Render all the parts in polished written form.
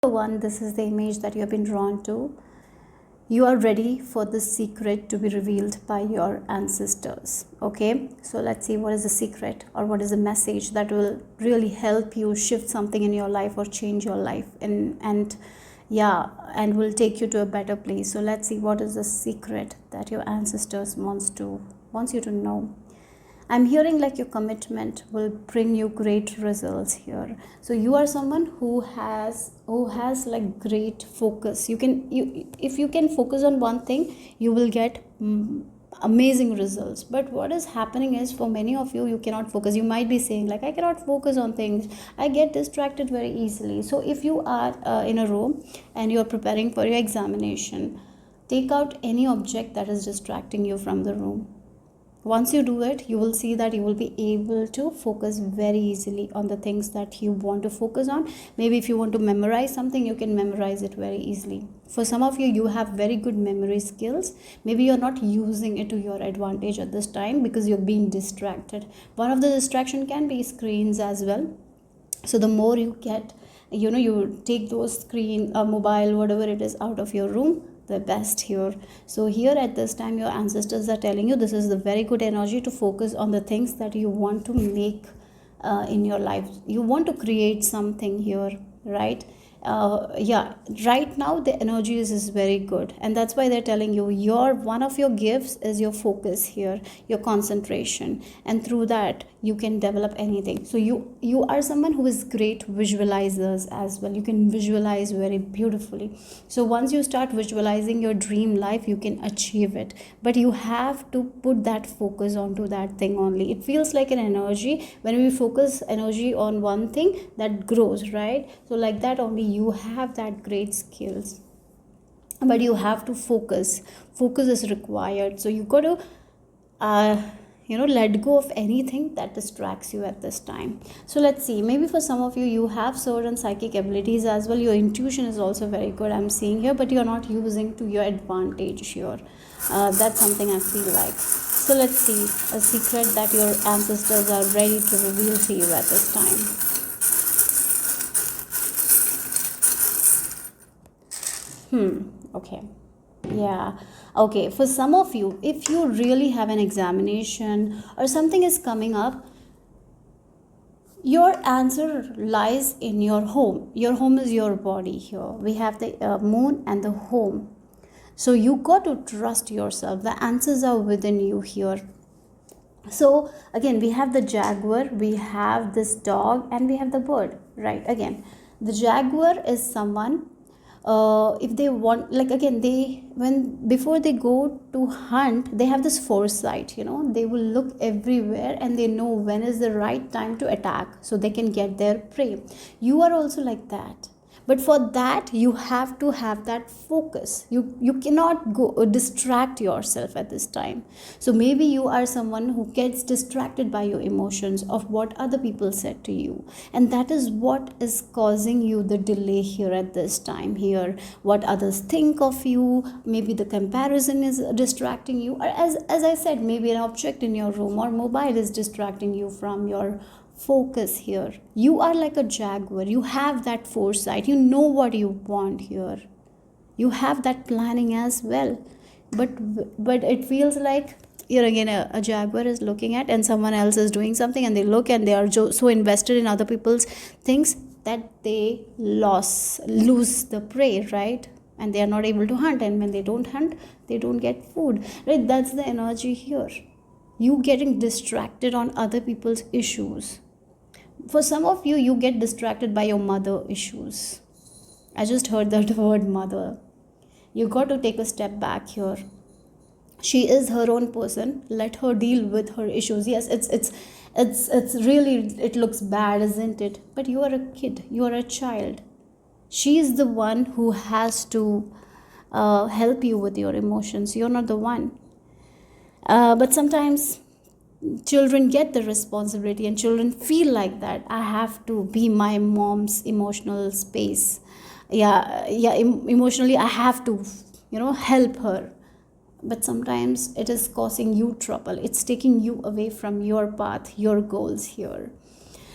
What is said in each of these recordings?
One, this is the image that you have been drawn to. You are ready for the secret to be revealed by your ancestors. Okay, so let's see what is the secret or what is the message that will really help you shift something in your life or change your life and will take you to a better place. So let's see what is the secret that your ancestors wants you to know. I'm hearing like your commitment will bring you great results here. So you are someone who has like great focus. If you can focus on one thing, you will get amazing results. But what is happening is, for many of you, you cannot focus. You might be saying like, I cannot focus on things, I get distracted very easily. So if you are in a room and you are preparing for your examination, take out any object that is distracting you from the room. Once you do it, you will see that you will be able to focus very easily on the things that you want to focus on. Maybe if you want to memorize something, you can memorize it very easily. For some of you, you have very good memory skills. Maybe you're not using it to your advantage at this time because you're being distracted. One of the distraction can be screens as well. So the more you get, you take those screen, mobile, whatever it is, out of your room, the best here. So here at this time, your ancestors are telling you this is the very good energy to focus on the things that you want to make in your life. You want to create something here, right? Right now the energy is very good, and that's why they're telling you one of your gifts is your focus here, your concentration, and through that you can develop anything. So you are someone who is great visualizers as well. You can visualize very beautifully. So once you start visualizing your dream life, you can achieve it, but you have to put that focus onto that thing only. It feels like an energy. When we focus energy on one thing, that grows, right? So like that only, you have that great skills, but you have to focus is required. So you got to let go of anything that distracts you at this time. So let's see, maybe for some of you, you have certain psychic abilities as well. Your intuition is also very good, I'm seeing here, but you're not using to your advantage here. That's something I feel like. So let's see a secret that your ancestors are ready to reveal to you at this time. Okay. Yeah. Okay. For some of you, if you really have an examination or something is coming up, your answer lies in your home. Your home is your body here. We have the moon and the home. So you got to trust yourself. The answers are within you here. So again, we have the jaguar, we have this dog, and we have the bird, right? Again, the jaguar is someone, if they want, like, again, before they go to hunt, they have this foresight. They will look everywhere and they know when is the right time to attack, so they can get their prey. You are also like that, but for that you have to have that focus. You cannot go distract yourself at this time. So maybe you are someone who gets distracted by your emotions of what other people said to you, and that is what is causing you the delay here at this time here. What others think of you, maybe the comparison is distracting you, or as I said, maybe an object in your room or mobile is distracting you from your focus here. You are like a jaguar. You have that foresight. You know what you want here. You have that planning as well. But it feels like here again a jaguar is looking at, and someone else is doing something, and they look and they are so invested in other people's things that they lose the prey, right? And they are not able to hunt, and when they don't hunt, they don't get food, right? That's the energy here. You getting distracted on other people's issues. For some of you, you get distracted by your mother issues. I just heard that word mother. You got to take a step back here. She is her own person. Let her deal with her issues. Yes, it's really, it looks bad, isn't it? But you are a kid. You are a child. She is the one who has to help you with your emotions. You're not the one. But sometimes children get the responsibility, and children feel like that I have to be my mom's emotional space. Emotionally I have to help her, but sometimes it is causing you trouble. It's taking you away from your path, your goals here.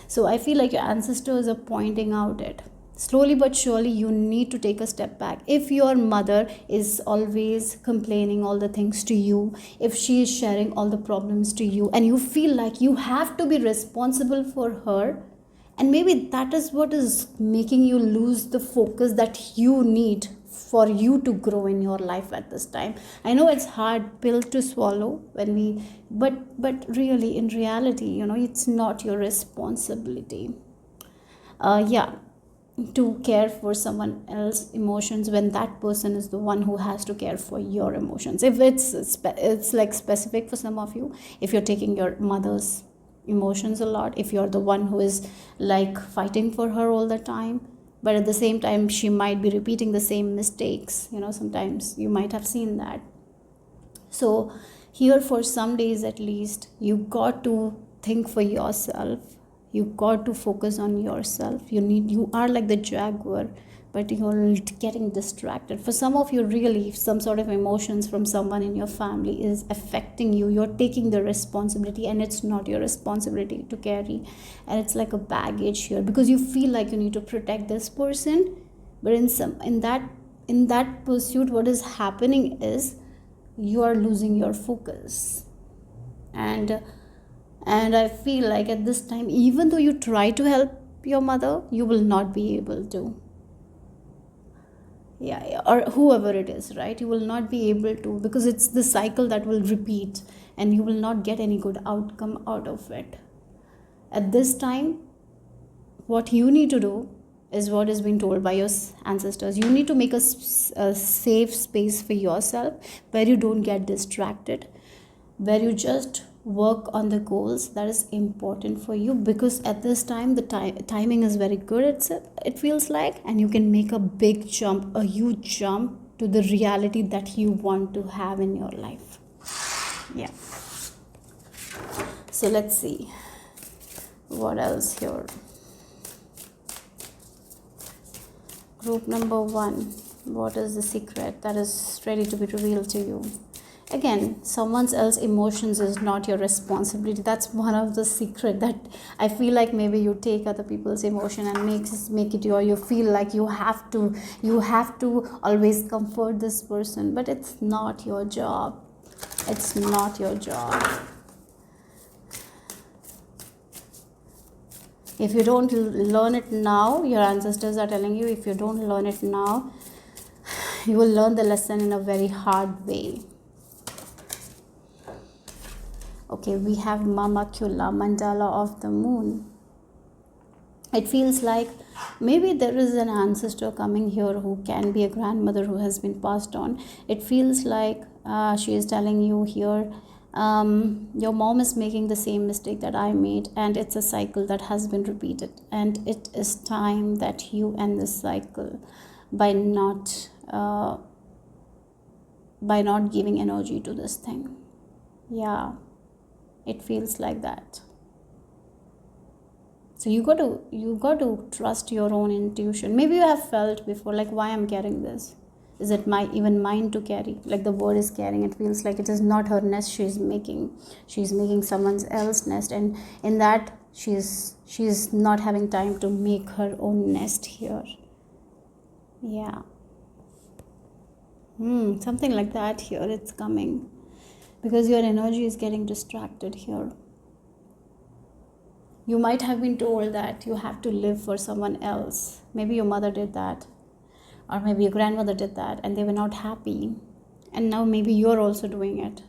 So I feel like your ancestors are pointing out it. Slowly but surely you need to take a step back. If your mother is always complaining all the things to you, if she is sharing all the problems to you, and you feel like you have to be responsible for her, and maybe that is what is making you lose the focus that you need for you to grow in your life at this time. I know it's hard pill to swallow when we, but really, in reality, it's not your responsibility. Yeah, to care for someone else's emotions when that person is the one who has to care for your emotions. If it's like specific for some of you, if you're taking your mother's emotions a lot, if you're the one who is like fighting for her all the time, but at the same time she might be repeating the same mistakes, sometimes you might have seen that. So here, for some days at least, you got to think for yourself. You got to focus on yourself. You are like the jaguar, but you're getting distracted. For some of you, really, some sort of emotions from someone in your family is affecting you. You're taking the responsibility, and it's not your responsibility to carry. And it's like a baggage here, because you feel like you need to protect this person. But in that pursuit, what is happening is you are losing your focus. And I feel like at this time, even though you try to help your mother, you will not be able to. Yeah, or whoever it is, right? You will not be able to, because it's the cycle that will repeat, and you will not get any good outcome out of it. At this time, what you need to do is what is being told by your ancestors. You need to make a safe space for yourself, where you don't get distracted, where you just work on the goals that is important for you, because at this time the timing is very good, it feels like, and you can make a big jump, a huge jump to the reality that you want to have in your life. Yeah, so let's see what else here. Group number 1, what is the secret that is ready to be revealed to you? Again, someone else's emotions is not your responsibility. That's one of the secret that I feel like maybe you take other people's emotion and make it your. You feel like you have to always comfort this person, but it's not your job. It's not your job. If you don't learn it now, your ancestors are telling you, if you don't learn it now, you will learn the lesson in a very hard way. Okay, we have Mamakula, mandala of the moon. It feels like maybe there is an ancestor coming here who can be a grandmother who has been passed on. It feels like she is telling you here, your mom is making the same mistake that I made, and it's a cycle that has been repeated, and it is time that you end this cycle by not giving energy to this thing. Yeah, it feels like that. So you got to trust your own intuition. Maybe you have felt before, like, why I'm carrying this? Is it even mine to carry? Like the bird is carrying, it feels like it is not her nest she's making someone else's nest, and in that she's not having time to make her own nest here. Yeah, something like that here, it's coming, because your energy is getting distracted here. You might have been told that you have to live for someone else. Maybe your mother did that, or maybe your grandmother did that, and they were not happy, and now maybe you're also doing it.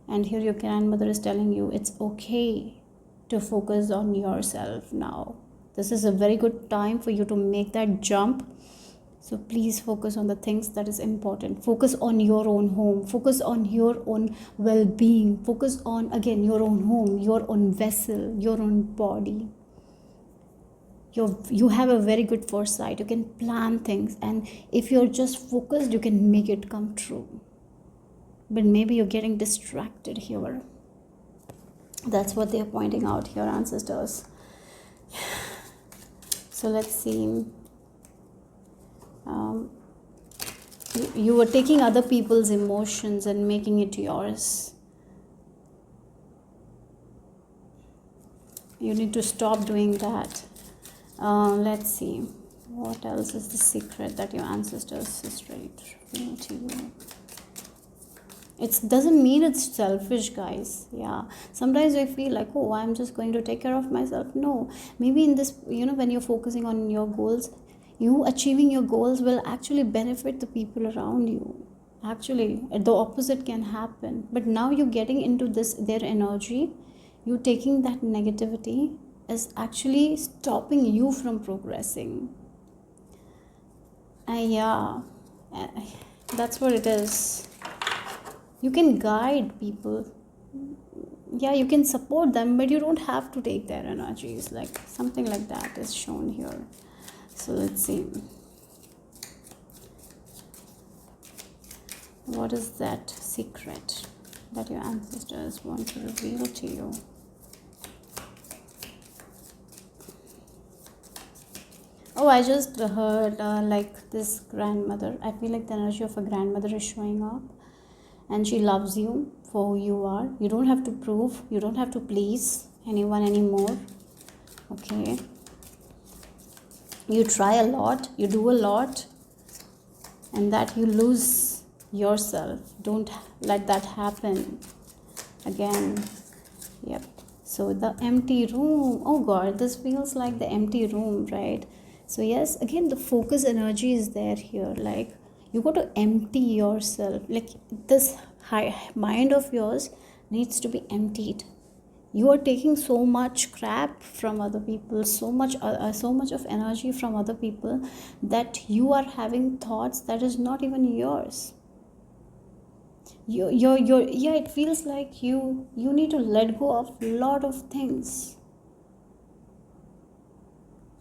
And here your grandmother is telling you it's okay to focus on yourself now. This is a very good time for you to make that jump. So please focus on the things that is important. Focus on your own home. Focus on your own well-being. Focus on, again, your own home, your own vessel, your own body. You have a very good foresight. You can plan things, and if you're just focused, you can make it come true. But maybe you're getting distracted here. That's what they're pointing out here, ancestors. So let's see. You were taking other people's emotions and making it yours. You need to stop doing that. Let's see. What else is the secret that your ancestors is ready to reveal to you? It doesn't mean it's selfish, guys. Yeah, sometimes I feel like, oh, I'm just going to take care of myself. No, maybe in this, when you're focusing on your goals, you achieving your goals will actually benefit the people around you. Actually, the opposite can happen. But now you're getting into their energy, you taking that negativity is actually stopping you from progressing. And yeah, that's what it is. You can guide people. Yeah, you can support them, but you don't have to take their energies. Like something like that is shown here. So let's see. What is that secret that your ancestors want to reveal to you? Oh, I just heard like this grandmother. I feel like the energy of a grandmother is showing up, and she loves you for who you are. You don't have to prove, you don't have to please anyone anymore. Okay. You try a lot, you do a lot, and that you lose yourself. Don't let that happen again. Yep. So the empty room. Oh God, this feels like the empty room, right? So yes, again, the focus energy is there here. Like you got to empty yourself. Like this high mind of yours needs to be emptied. You are taking so much crap from other people, so much of energy from other people, that you are having thoughts that is not even yours. Yeah, it feels like you need to let go of a lot of things.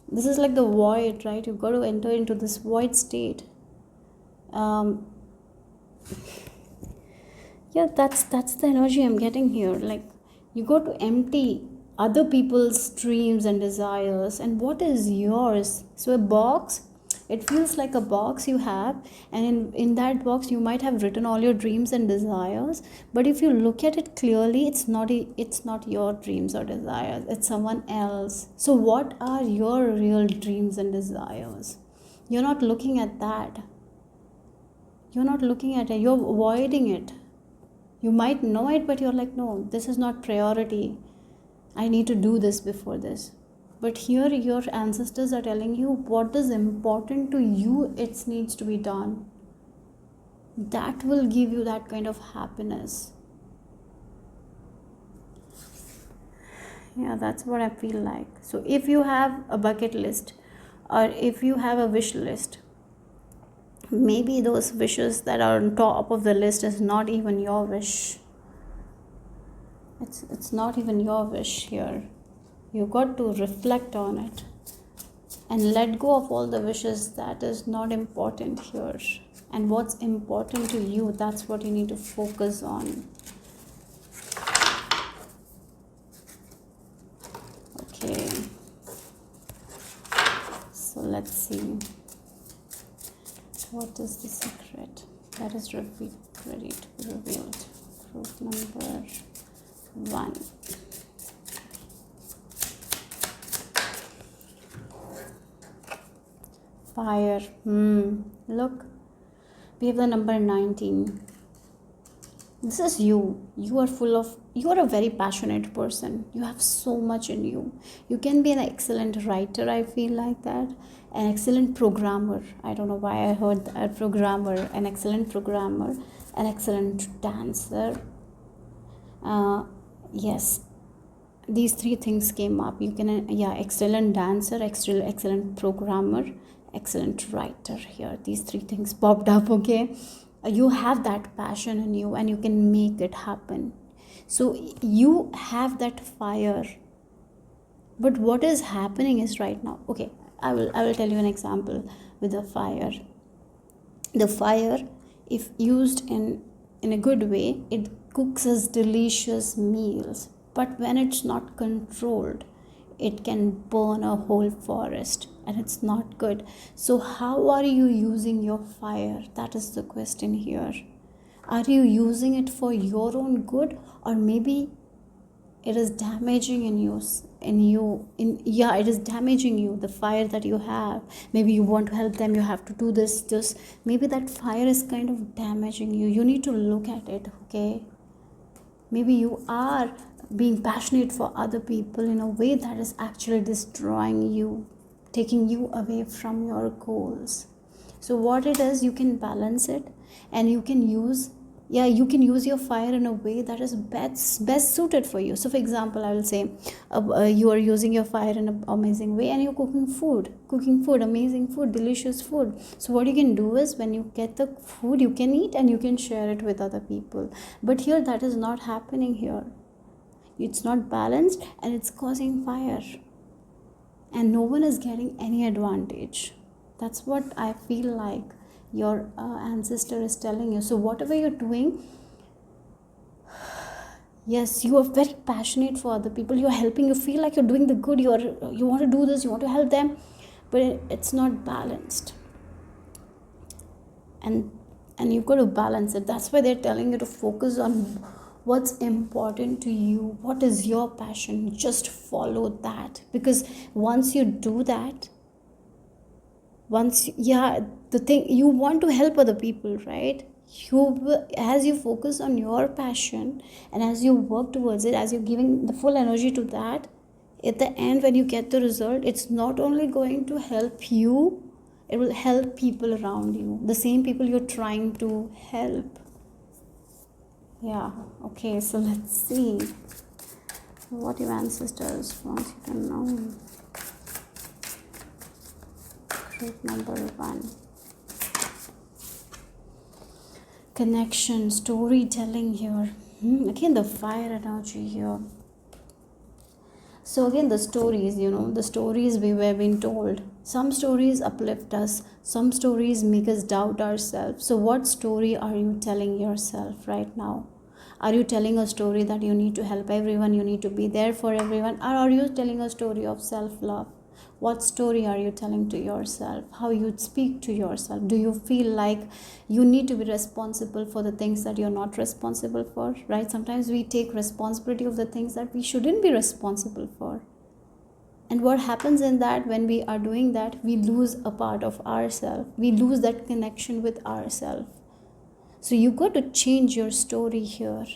This is like the void, right? You've got to enter into this void state. Yeah, that's the energy I'm getting here. Like you got to empty other people's dreams and desires, and what is yours. So a box, it feels like a box you have, and in that box you might have written all your dreams and desires, but if you look at it clearly, it's not your dreams or desires, it's someone else. So what are your real dreams and desires? You're not looking at that. You're not looking at it. You're avoiding it. You might know it, but you're like, no, this is not priority. I need to do this before this. But here your ancestors are telling you what is important to you, it needs to be done. That will give you that kind of happiness. Yeah, that's what I feel like. So if you have a bucket list, or if you have a wish list, maybe those wishes that are on top of the list is not even your wish. It's not even your wish here. You got to reflect on it and let go of all the wishes that is not important here. And what's important to you, that's what you need to focus on. Okay. So let's see. What is the secret that is ready to be revealed? Proof number 1. Fire. Look, we have the number 19. This is you. You are a very passionate person. You have so much in you. You can be an excellent writer, I feel like that. An excellent programmer. I don't know why I heard that. Programmer. An excellent programmer. An excellent dancer. Yes. These 3 things came up. You can, excellent dancer, excellent programmer, excellent writer here. These 3 things popped up, okay? You have that passion in you and you can make it happen. So you have that fire. But what is happening is right now, okay, I will tell you an example with the fire. The fire, if used in a good way, it cooks us delicious meals. But when it's not controlled, it can burn a whole forest, and it's not good. So how are you using your fire? That is the question here. Are you using it for your own good, or maybe it is damaging in you in you, it is damaging you, the fire that you have. Maybe you want to help them, you have to do this, just maybe that fire is kind of damaging you. You need to look at it, okay? Maybe you are being passionate for other people in a way that is actually destroying you, taking you away from your goals. So what it is, you can balance it, and you can use your fire in a way that is best suited for you. So for example, I will say you are using your fire in an amazing way, and you're cooking food, amazing food, delicious food. So what you can do is, when you get the food, you can eat and you can share it with other people. But here that is not happening. Here it's not balanced, and it's causing fire, and no one is getting any advantage. That's what I feel like your ancestor is telling you. So whatever you're doing, yes, you are very passionate for other people, you're helping, you feel like you're doing the good, you want to do this, you want to help them, but it's not balanced. And you've got to balance it. That's why they're telling you to focus on what's important to you, what is your passion. Just follow that, because once you do that, the thing, you want to help other people, right? As you focus on your passion, and as you work towards it, as you're giving the full energy to that, at the end, when you get the result, it's not only going to help you, it will help people around you, the same people you're trying to help. Yeah, okay, so let's see what your ancestors want you to know. Group number 1. Connection, storytelling here. Again, the fire energy here. So again, the stories, the stories we were being told. Some stories uplift us. Some stories make us doubt ourselves. So what story are you telling yourself right now? Are you telling a story that you need to help everyone, you need to be there for everyone? Or are you telling a story of self-love? What story are you telling to yourself? How you speak to yourself? Do you feel like you need to be responsible for the things that you're not responsible for, right? Sometimes we take responsibility of the things that we shouldn't be responsible for. And what happens in that, when we are doing that, we lose a part of ourselves. We lose that connection with ourselves. So you got to change your story here.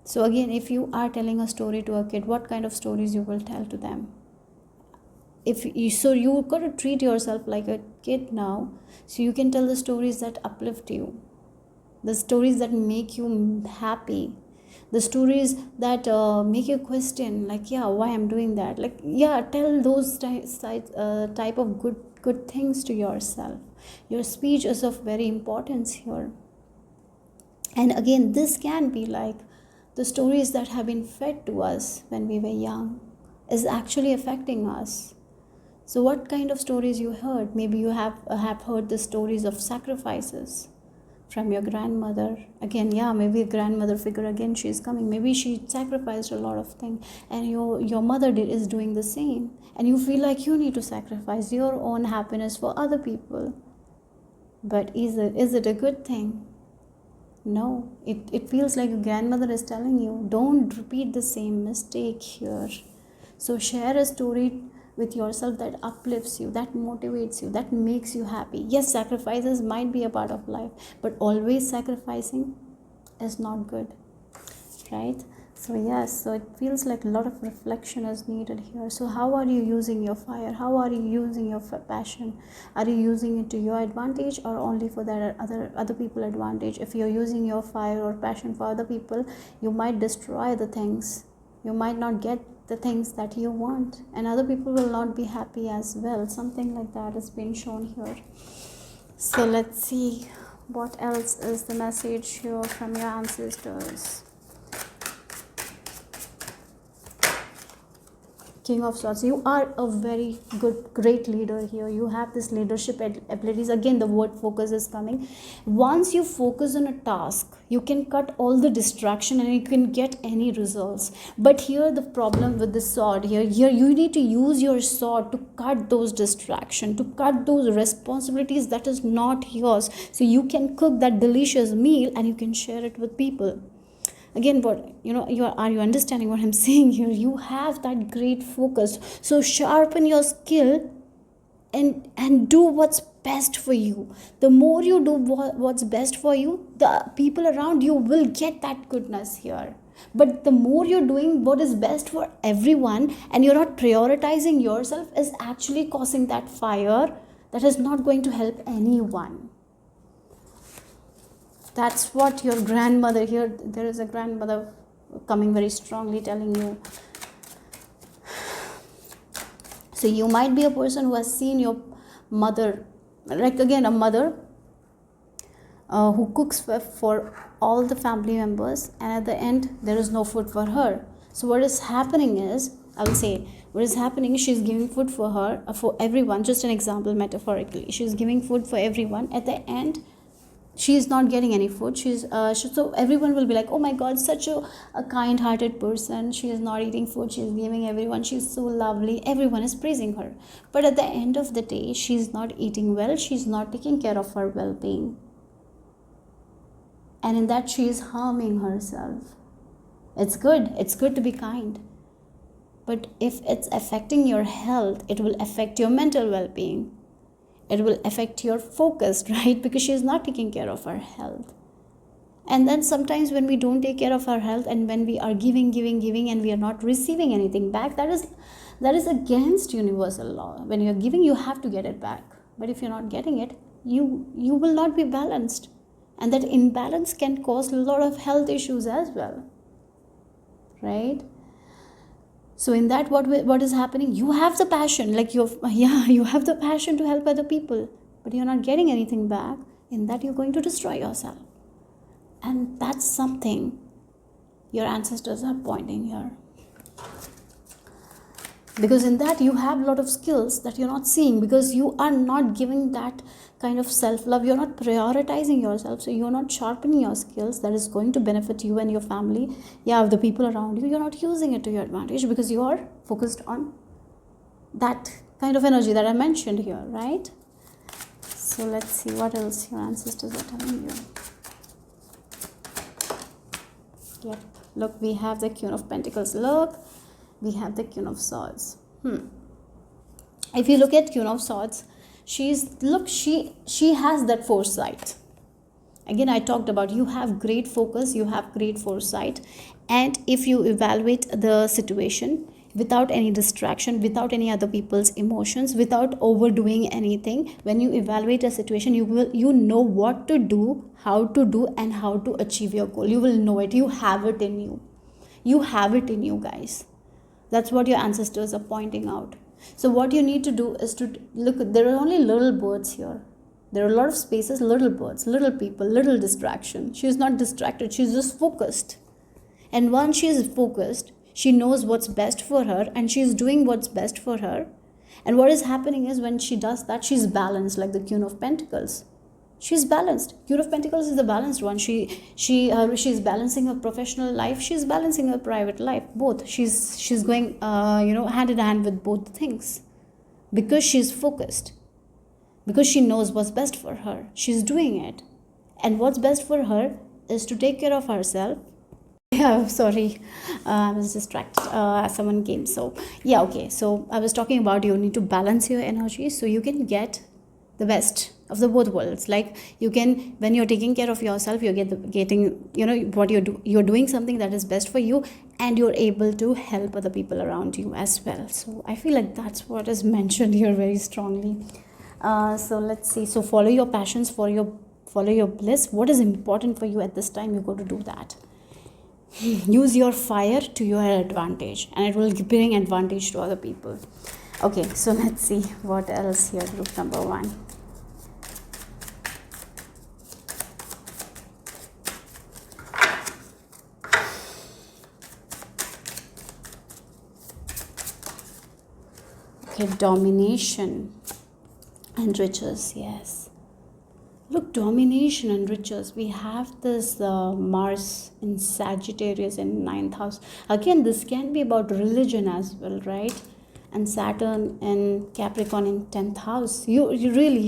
So again, if you are telling a story to a kid, what kind of stories you will tell to them? You got to treat yourself like a kid now, so you can tell the stories that uplift you, the stories that make you happy, the stories that make you question, like, why I'm doing that, tell those type of good things to yourself. Your speech is of very importance here. And again, this can be like the stories that have been fed to us when we were young is actually affecting us. So what kind of stories you heard? Maybe you have heard the stories of sacrifices from your grandmother. Again, maybe a grandmother figure, again, she's coming. Maybe she sacrificed a lot of things, and your mother is doing the same. And you feel like you need to sacrifice your own happiness for other people. But is it a good thing? No, it feels like your grandmother is telling you, don't repeat the same mistake here. So share a story with yourself that uplifts you, that motivates you, that makes you happy. Yes, sacrifices might be a part of life, but always sacrificing is not good, right? So yes, so it feels like a lot of reflection is needed here. So how are you using your fire? How are you using your passion? Are you using it to your advantage, or only for the other people advantage? If you're using your fire or passion for other people, you might destroy the things. You might not get the things that you want, and other people will not be happy as well. Something like that is being shown here. So let's see what else is the message here from your ancestors. King of Swords, you are a very great leader here. You have this leadership abilities. Again, the word focus is coming. Once you focus on a task, you can cut all the distraction and you can get any results. But here the problem with the sword, here you need to use your sword to cut those distractions, to cut those responsibilities that is not yours, so you can cook that delicious meal and you can share it with people. Again, what are you understanding what I'm saying here? You have that great focus, so sharpen your skill and do what's best for you. The more you do what's best for you, the people around you will get that goodness here. But the more you're doing what is best for everyone and you're not prioritizing yourself, is actually causing that fire that is not going to help anyone. That's what your grandmother here, there is a grandmother coming very strongly telling you. So you might be a person who has seen your mother, like again a mother who cooks for all the family members, and at the end there is no food for her. So what is happening is, I will say, what is happening is she's giving food for her, for everyone, just an example metaphorically. She's giving food for everyone. At the end, she is not getting any food. So everyone will be like, oh my god, such a kind-hearted person, she is not eating food, she is giving everyone, she's so lovely, everyone is praising her. But at the end of the day, she's not eating well, she's not taking care of her well-being, and in that she is harming herself. It's good to be kind, but if it's affecting your health, it will affect your mental well-being, it will affect your focus, right? Because she is not taking care of her health. And then sometimes when we don't take care of our health, and when we are giving and we are not receiving anything back, that is against universal law. When you're giving, you have to get it back. But if you're not getting it, you will not be balanced, and that imbalance can cause a lot of health issues as well, right? So in that, what is happening? You have the passion, like you have the passion to help other people, but you're not getting anything back. In that, you're going to destroy yourself. And that's something your ancestors are pointing here. Because in that, you have a lot of skills that you're not seeing, because you are not giving that kind of self-love. You're not prioritizing yourself, so you're not sharpening your skills that is going to benefit you and your family, the people around you. You're not using it to your advantage because you are focused on that kind of energy that I mentioned here, right? So let's see what else your ancestors are telling you. Yep, look, we have the Queen of Pentacles. Look, we have the Queen of Swords. If you look at Queen of Swords, she has that foresight. Again, I talked about, you have great focus, you have great foresight, and if you evaluate the situation without any distraction, without any other people's emotions, without overdoing anything, when you evaluate a situation, you know what to do, how to do, and how to achieve your goal. You will know it. You have it in you. You have it in you, guys. That's what your ancestors are pointing out. So what you need to do is to look. There are only little birds here. There are a lot of spaces, little birds, little people, little distraction. She is not distracted. She's just focused. And once she is focused, she knows what's best for her, and she is doing what's best for her. And what is happening is, when she does that, she's balanced, like the Queen of Pentacles. She's balanced. Queen of Pentacles is the balanced one. She's balancing her professional life. She's balancing her private life. Both. She's going hand in hand with both things, because she's focused. Because she knows what's best for her. She's doing it, and what's best for her is to take care of herself. Sorry, I was distracted. Someone came. So okay. So I was talking about, you need to balance your energy so you can get the best of the both worlds. Like, you can, when you're taking care of yourself, you're getting what you're doing something that is best for you, and you're able to help other people around you as well. So I feel like that's what is mentioned here very strongly. So let's see. So follow your passions, follow your bliss. What is important for you at this time, you go to do that. Use your fire to your advantage, and it will bring advantage to other people. Okay, so let's see what else here. Group number 1. Okay, domination and riches. Yes. Look, domination and riches. We have this Mars in Sagittarius in 9th house. Again, this can be about religion as well, right? And Saturn in Capricorn in 10th house. You really,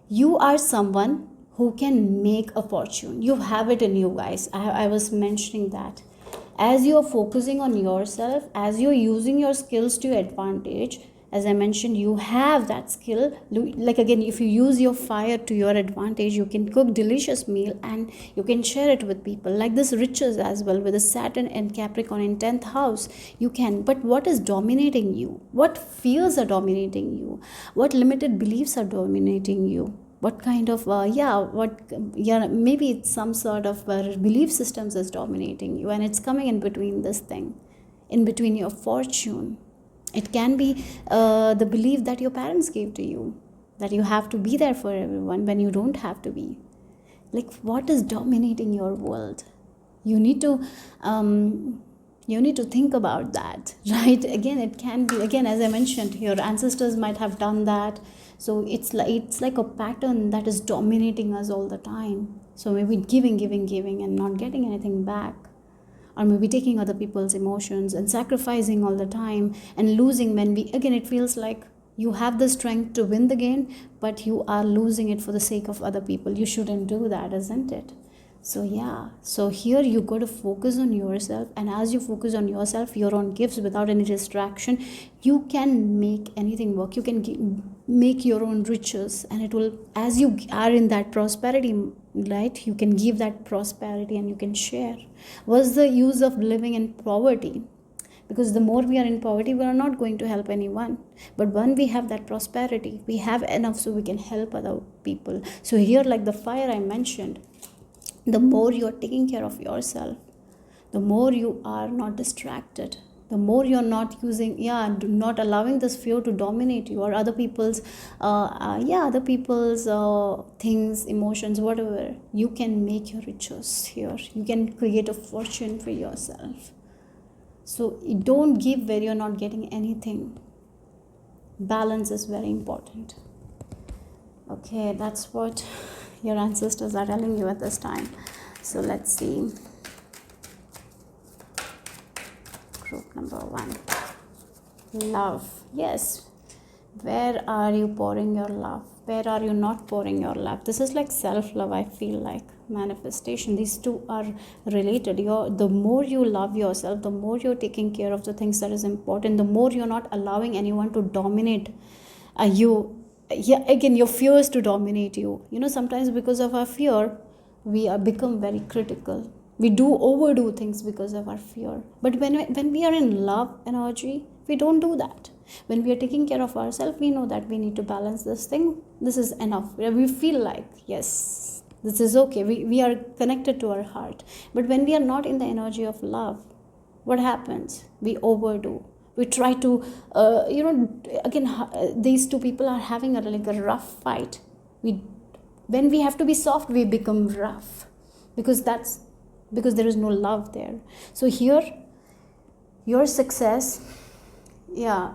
you are someone who can make a fortune. You have it in you, guys. I was mentioning that. As you're focusing on yourself, as you're using your skills to your advantage, as I mentioned, you have that skill. Like again, if you use your fire to your advantage, you can cook delicious meal and you can share it with people. Like this riches as well, with the Saturn and Capricorn in 10th house, you can. But what is dominating you? What fears are dominating you? What limited beliefs are dominating you? What kind of maybe it's some sort of belief systems is dominating you, and it's coming in between this thing, in between your fortune. It can be the belief that your parents gave to you, that you have to be there for everyone when you don't have to be. Like, what is dominating your world? You need to think about that, right? Again, it can be, again, as I mentioned, your ancestors might have done that. So it's like a pattern that is dominating us all the time. So maybe giving and not getting anything back, or maybe taking other people's emotions and sacrificing all the time and losing when it feels like you have the strength to win the game, but you are losing it for the sake of other people. You shouldn't do that, isn't it? So here you got to focus on yourself, and as you focus on yourself, your own gifts, without any distraction, you can make anything work. You can make your own riches, and it will, as you are in that prosperity, right, you can give that prosperity and you can share. What's the use of living in poverty? Because the more we are in poverty, we are not going to help anyone. But when we have that prosperity, we have enough so we can help other people. So here, like the fire I mentioned, the more you are taking care of yourself, the more you are not distracted, the more you're not not allowing this fear to dominate you, or other people's things, emotions, whatever. You can make your riches here. You can create a fortune for yourself. So don't give where you're not getting anything. Balance is very important. Okay, that's what your ancestors are telling you at this time. So let's see. Group number 1. Love. Yes. Where are you pouring your love? Where are you not pouring your love? This is like self-love, I feel like. Manifestation. These two are related. The more you love yourself, the more you're taking care of the things that is important, the more you're not allowing anyone to dominate you. Again, your fears to dominate you. Sometimes because of our fear, we become very critical. We overdo things because of our fear. But when we are in love energy, we don't do that. When we are taking care of ourselves, we know that we need to balance this thing. This is enough. We feel like, yes, this is okay. We are connected to our heart. But when we are not in the energy of love, what happens? We overdo. We try to, these two people are having a rough fight. When we have to be soft, we become rough, because there is no love there. So here, your success, to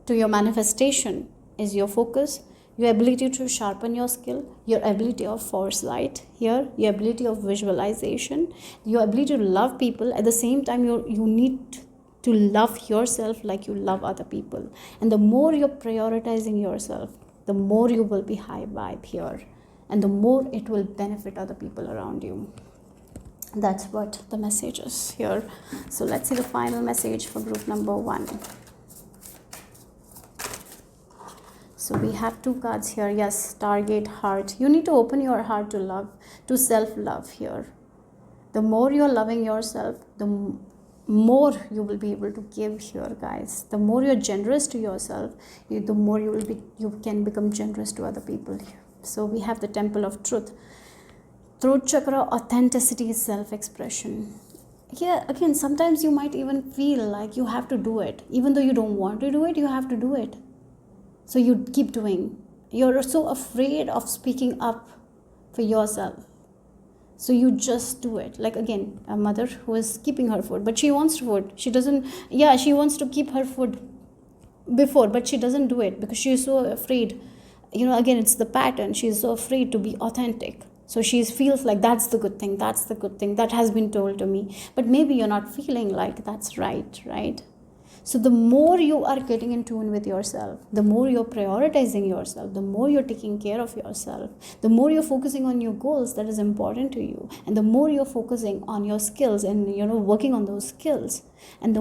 your manifestation is your focus, your ability to sharpen your skill, your ability of foresight here, your ability of visualization, your ability to love people. At the same time, you need to love yourself like you love other people. And the more you're prioritizing yourself, the more you will be high vibe here, and the more it will benefit other people around you. That's what the message is here. So let's see the final message for group number 1. So we have 2 cards here. Yes, Stargate Heart. You need to open your heart to love, to self-love here. The more you're loving yourself, the more you will be able to give here, guys. The more you're generous to yourself, the more you can become generous to other people. So we have the Temple of Truth. Throat chakra, authenticity is self-expression. Yeah, again, sometimes you might even feel like you have to do it. Even though you don't want to do it, you have to do it. So you keep doing. You're so afraid of speaking up for yourself. So you just do it. Like, again, a mother who is keeping her food, but she wants food. She wants to keep her food before, but she doesn't do it because she is so afraid. Again, it's the pattern. She is so afraid to be authentic. So she feels like that's the good thing that has been told to me. But maybe you're not feeling like that's right? So the more you are getting in tune with yourself, the more you're prioritizing yourself, the more you're taking care of yourself, the more you're focusing on your goals that is important to you, and the more you're focusing on your skills and working on those skills, and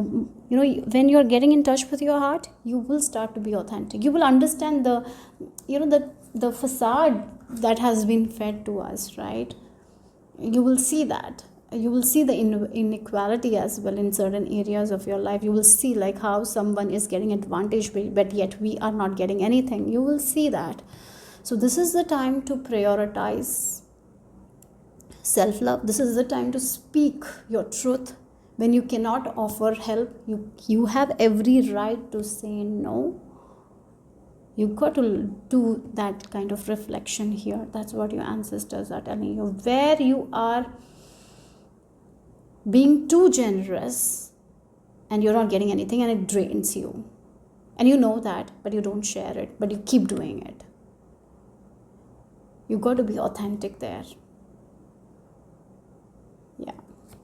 when you're getting in touch with your heart, you will start to be authentic. You will understand the facade that has been fed to us, right? You will see that. You will see the inequality as well in certain areas of your life. You will see like how someone is getting advantage, but yet we are not getting anything. You will see that. So this is the time to prioritize self-love. This is the time to speak your truth. When you cannot offer help, you have every right to say no. You got to do that kind of reflection here. That's what your ancestors are telling you. Where you are being too generous and you're not getting anything, and it drains you, and you know that, but you don't share it, but you keep doing it. You got to be authentic there. Yeah.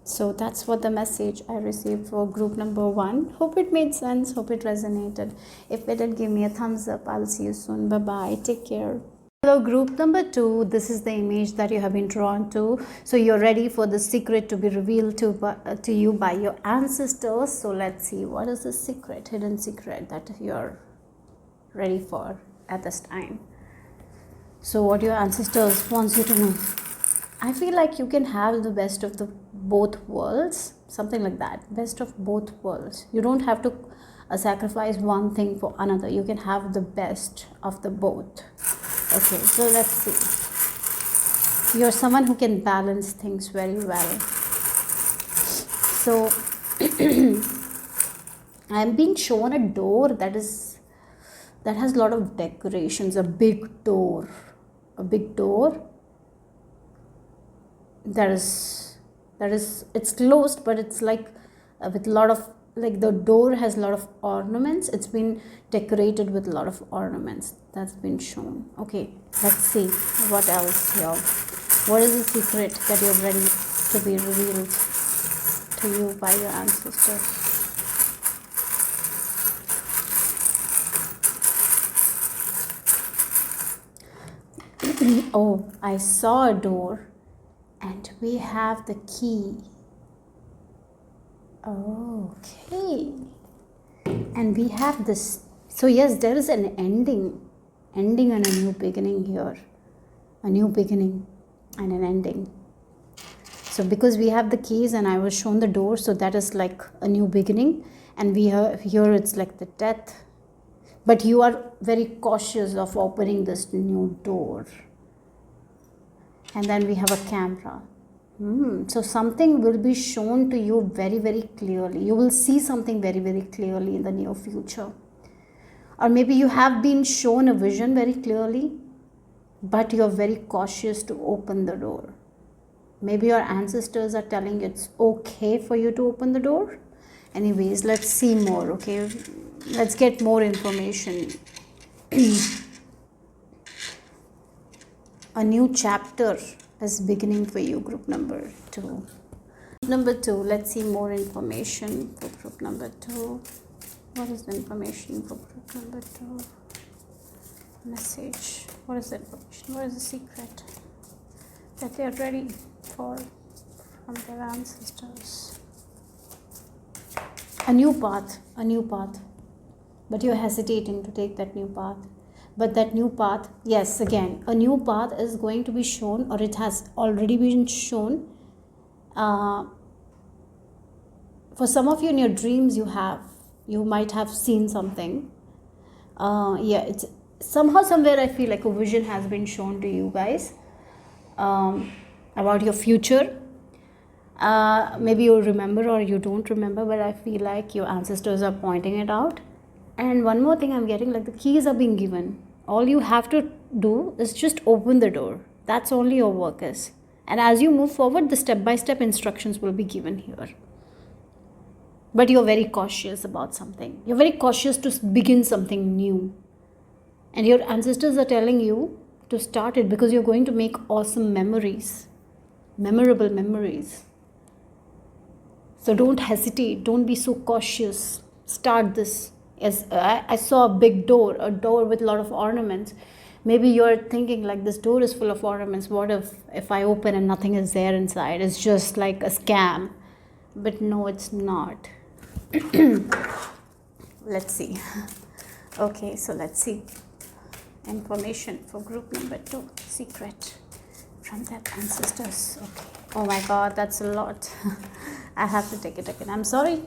So that's what the message I received for group number 1. Hope it made sense. Hope it resonated. If it did, give me a thumbs up. I'll see you soon. Bye bye. Take care. Hello, group number 2. This is the image that you have been drawn to. So you're ready for the secret to be revealed to you by your ancestors. So let's see, what is the secret, hidden secret that you're ready for at this time. So what your ancestors wants you to know. I feel like you can have the best of the both worlds, something like that. Best of both worlds. You don't have to sacrifice one thing for another. You can have the best of the both. Okay, so let's see. You're someone who can balance things very well. So I'm being shown a door that has a lot of decorations. A big door. It's closed, but it's like with a lot of, like, the door has a lot of ornaments. It's been decorated with a lot of ornaments. That's been shown. Okay, let's see what else here. What is the secret that you're ready to be revealed to you by your ancestors? Oh, I saw a door and we have the key. Okay. And we have this. So yes, there is an ending and a new beginning here. A new beginning and an ending. So because we have the keys and I was shown the door, so that is like a new beginning. And we have here, it's like the death. But you are very cautious of opening this new door. And then we have a camera. So something will be shown to you very, very clearly. You will see something very, very clearly in the near future. Or maybe you have been shown a vision very clearly, but you're very cautious to open the door. Maybe your ancestors are telling you it's okay for you to open the door. Anyways, let's see more, okay? Let's get more information. A new chapter is beginning for you, group number 2. Number 2, let's see more information for group number 2. What is the information for group number 2? Message. What is the information? What is the secret that they are ready for from their ancestors? A new path. But you're hesitating to take that new path. But that new path, yes, again, a new path is going to be shown, or it has already been shown. For some of you in your dreams, you might have seen something. It's somehow, somewhere, I feel like a vision has been shown to you guys about your future. Maybe you remember or you don't remember, but I feel like your ancestors are pointing it out. And one more thing I'm getting, like the keys are being given. All you have to do is just open the door. That's only your work is. And as you move forward, the step-by-step instructions will be given here. But you're very cautious about something. You're very cautious to begin something new. And your ancestors are telling you to start it because you're going to make awesome memories. Memorable memories. So don't hesitate. Don't be so cautious. start this. As I saw a big door, a door with a lot of ornaments. Maybe you're thinking like, this door is full of ornaments. What if I open and nothing is there inside? It's just like a scam. But no, it's not. Let's see. Okay, so let's see. Information for group number 2. Secret from their ancestors. Okay. Oh my God, that's a lot. I have to take it again. I'm sorry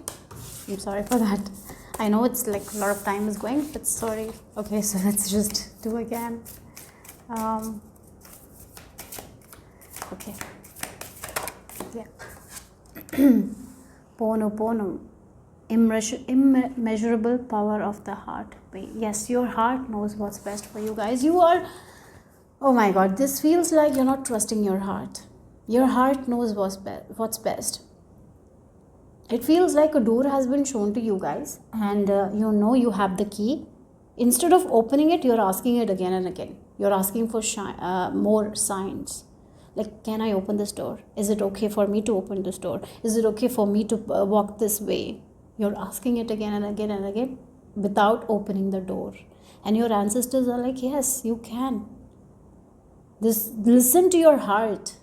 for that. I know it's like a lot of time is going, but sorry. Okay, so let's just do again. Okay. Yeah. Pono. Immeasurable power of the heart. Yes, your heart knows what's best for you guys. You are, oh my God, this feels like you're not trusting your heart. Your heart knows what's best. It feels like a door has been shown to you guys, and you have the key. Instead of opening it, you're asking it again and again. You're asking for more signs. Like, can I open this door? Is it okay for me to open this door? Is it okay for me to walk this way? You're asking it again and again and again without opening the door. And your ancestors are like, yes, you can. Listen to your heart.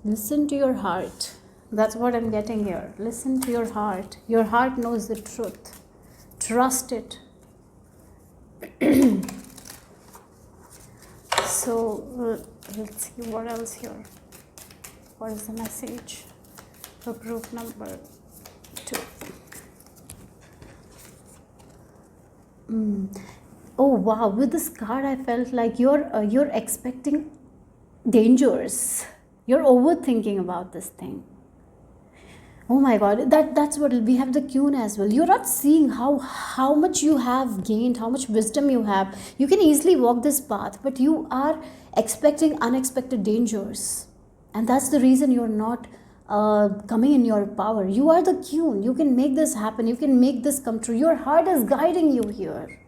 Listen to your heart. That's what I'm getting here. Listen to your heart. Your heart knows the truth. Trust it. So let's see what else here. What is the message for group number 2? Oh wow, with this card I felt like you're expecting dangers. You're overthinking about this thing. Oh my God, that's what we have the Queen as well. You're not seeing how much you have gained, how much wisdom you have. You can easily walk this path, but you are expecting unexpected dangers. And that's the reason you're not coming in your power. You are the Queen. You can make this happen. You can make this come true. Your heart is guiding you here.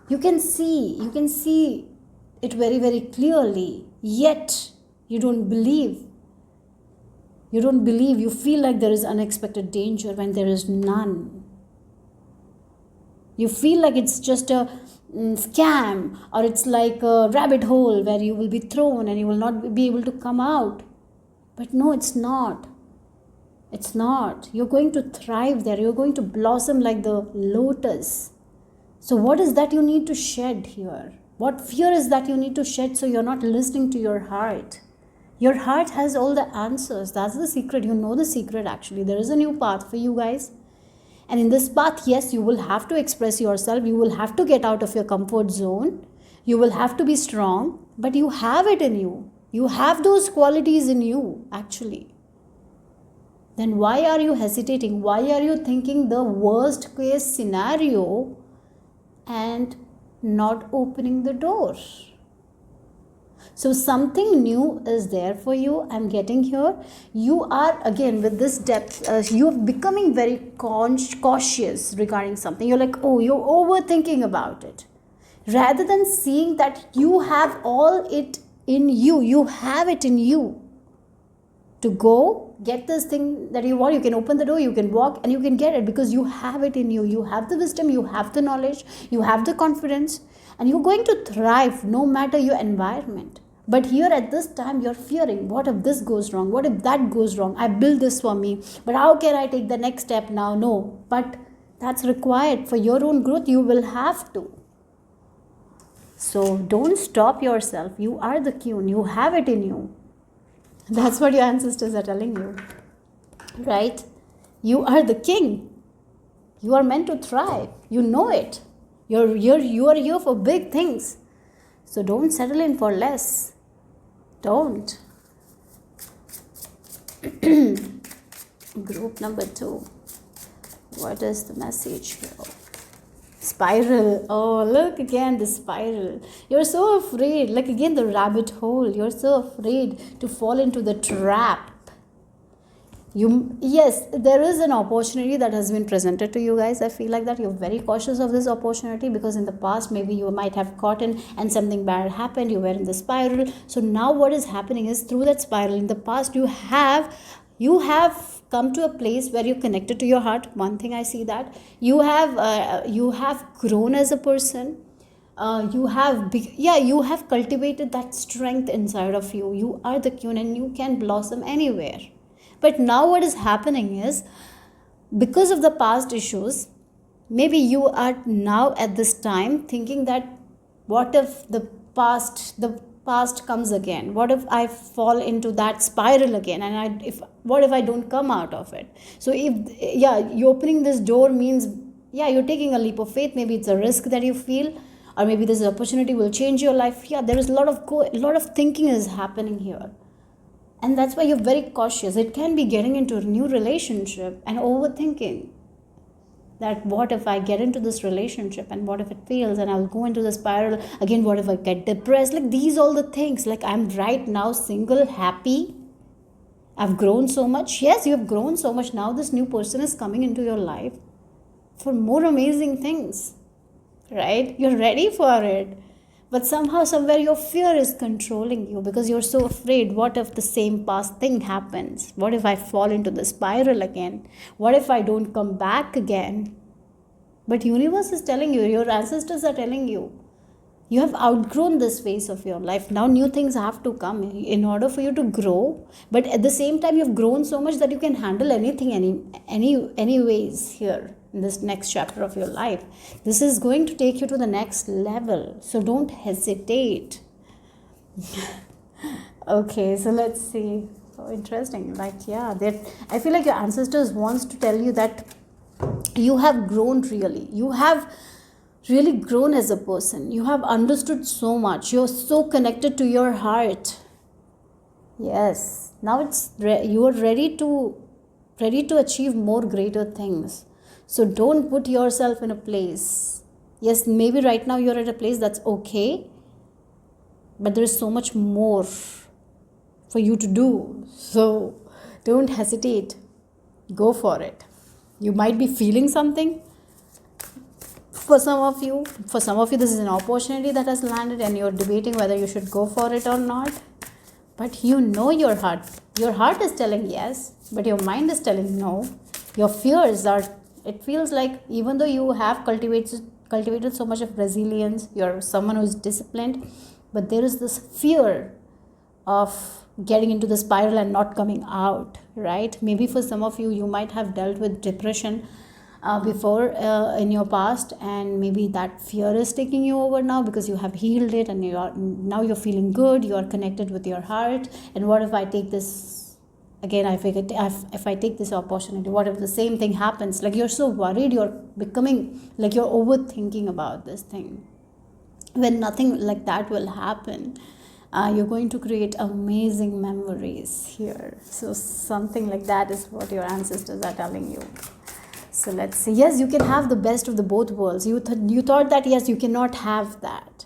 You can see it very, very clearly. Yet, you don't believe. You feel like there is unexpected danger when there is none. You feel like it's just a scam, or it's like a rabbit hole where you will be thrown and you will not be able to come out. But no, it's not. It's not. You're going to thrive there. You're going to blossom like the lotus. So what is that you need to shed here? What fear is that you need to shed so you're not listening to your heart? Your heart has all the answers. That's the secret. You know the secret actually. There is a new path for you guys. And in this path, yes, you will have to express yourself. You will have to get out of your comfort zone. You will have to be strong. But you have it in you. You have those qualities in you actually. Then why are you hesitating? Why are you thinking the worst case scenario and not opening the door? So something new is there for you. I'm getting here. You are, again, with this depth, you're becoming very cautious regarding something. You're like, oh, you're overthinking about it. Rather than seeing that you have all it in you. You have it in you to go get this thing that you want. You can open the door, you can walk, and you can get it because you have it in you. You have the wisdom, you have the knowledge, you have the confidence, and you're going to thrive no matter your environment. But here at this time, you're fearing, what if this goes wrong? What if that goes wrong? I built this for me, but how can I take the next step now? No, but that's required for your own growth. You will have to. So don't stop yourself. You are the Queen. You have it in you. That's what your ancestors are telling you, right? You are the king. You are meant to thrive. You know it. You are here for big things. So don't settle in for less. Don't. Group number 2. What is the message here? Spiral. Oh, look again, the spiral. You're so afraid. Like again, the rabbit hole. You're so afraid to fall into the trap. Yes, there is an opportunity that has been presented to you guys. I feel like that you're very cautious of this opportunity because in the past maybe you might have caught in and something bad happened. You were in the spiral. So now what is happening is through that spiral in the past you have come to a place where you're connected to your heart. One thing I see, that you have grown as a person. You have cultivated that strength inside of you. You are the queen and you can blossom anywhere. But now what is happening is, because of the past issues, maybe you are now at this time thinking that, what if the past comes again? What if I fall into that spiral again, and what if I don't come out of it? So if, you opening this door means, you're taking a leap of faith. Maybe it's a risk that you feel, or maybe this opportunity will change your life. There is a lot of thinking is happening here. And that's why you're very cautious. It can be getting into a new relationship and overthinking that, what if I get into this relationship and what if it fails and I'll go into the spiral again? What if I get depressed? Like, these all the things. Like, I'm right now single, happy. I've grown so much. Yes, you have grown so much. Now this new person is coming into your life for more amazing things, right? You're ready for it. But somehow, somewhere, your fear is controlling you because you're so afraid. What if the same past thing happens? What if I fall into the spiral again? What if I don't come back again? But universe is telling you, your ancestors are telling you, you have outgrown this phase of your life. Now new things have to come in order for you to grow. But at the same time, you've grown so much that you can handle anything, any ways here. In this next chapter of your life, this is going to take you to the next level, so don't hesitate. Okay, so let's see. So interesting. I feel like your ancestors wants to tell you that you have grown. You have really grown as a person. You have understood so much. You're so connected to your heart. Yes, now you are ready to achieve more greater things. So don't put yourself in a place. Yes, maybe right now you're at a place that's okay, but there is so much more for you to do. So don't hesitate. Go for it. You might be feeling something. For some of you, this is an opportunity that has landed and you're debating whether you should go for it or not. But you know your heart. Your heart is telling yes, but your mind is telling no. Your fears are, it feels like, even though you have cultivated so much of resilience, you're someone who's disciplined, but there is this fear of getting into the spiral and not coming out, right? Maybe for some of you, you might have dealt with depression before in your past, and maybe that fear is taking you over now because you have healed it and now you're feeling good, you are connected with your heart. And what if I take this again? If I take this opportunity, what if the same thing happens? Like, you're so worried, you're becoming like, you're overthinking about this thing, when nothing like that will happen. You're going to create amazing memories here. So something like that is what your ancestors are telling you. So let's see. Yes, you can have the best of the both worlds. You thought that, yes, you cannot have that.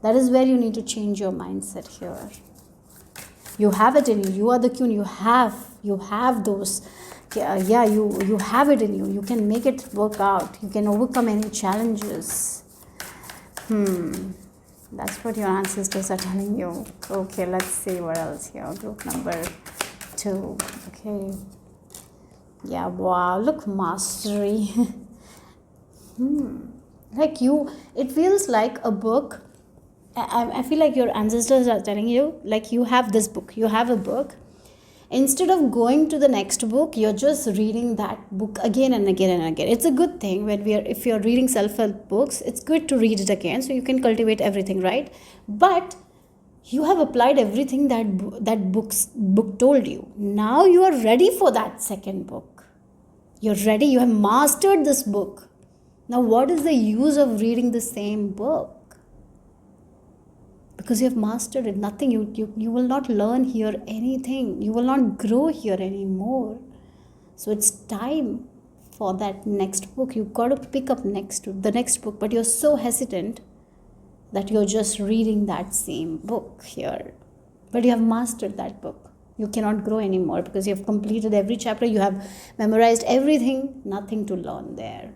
That is where you need to change your mindset here. You have it in you. You are the queen. You have those. You have it in you. You can make it work out. You can overcome any challenges. That's what your ancestors are telling you. Okay, let's see what else here. Group number 2. Okay. Yeah, wow, look, mastery. Like it feels like a book. I feel like your ancestors are telling you, like, you have this book, you have a book. Instead of going to the next book, you're just reading that book again and again and again. It's a good thing if you're reading self-help books, it's good to read it again so you can cultivate everything, right? But you have applied everything that book told you. Now you are ready for that second book. You're ready. You have mastered this book. Now what is the use of reading the same book? Because you have mastered it. Nothing. You will not learn here anything. You will not grow here anymore. So it's time for that next book. You've got to pick up the next book, but you're so hesitant that you're just reading that same book here. But you have mastered that book. You cannot grow anymore because you have completed every chapter. You have memorized everything. Nothing to learn there.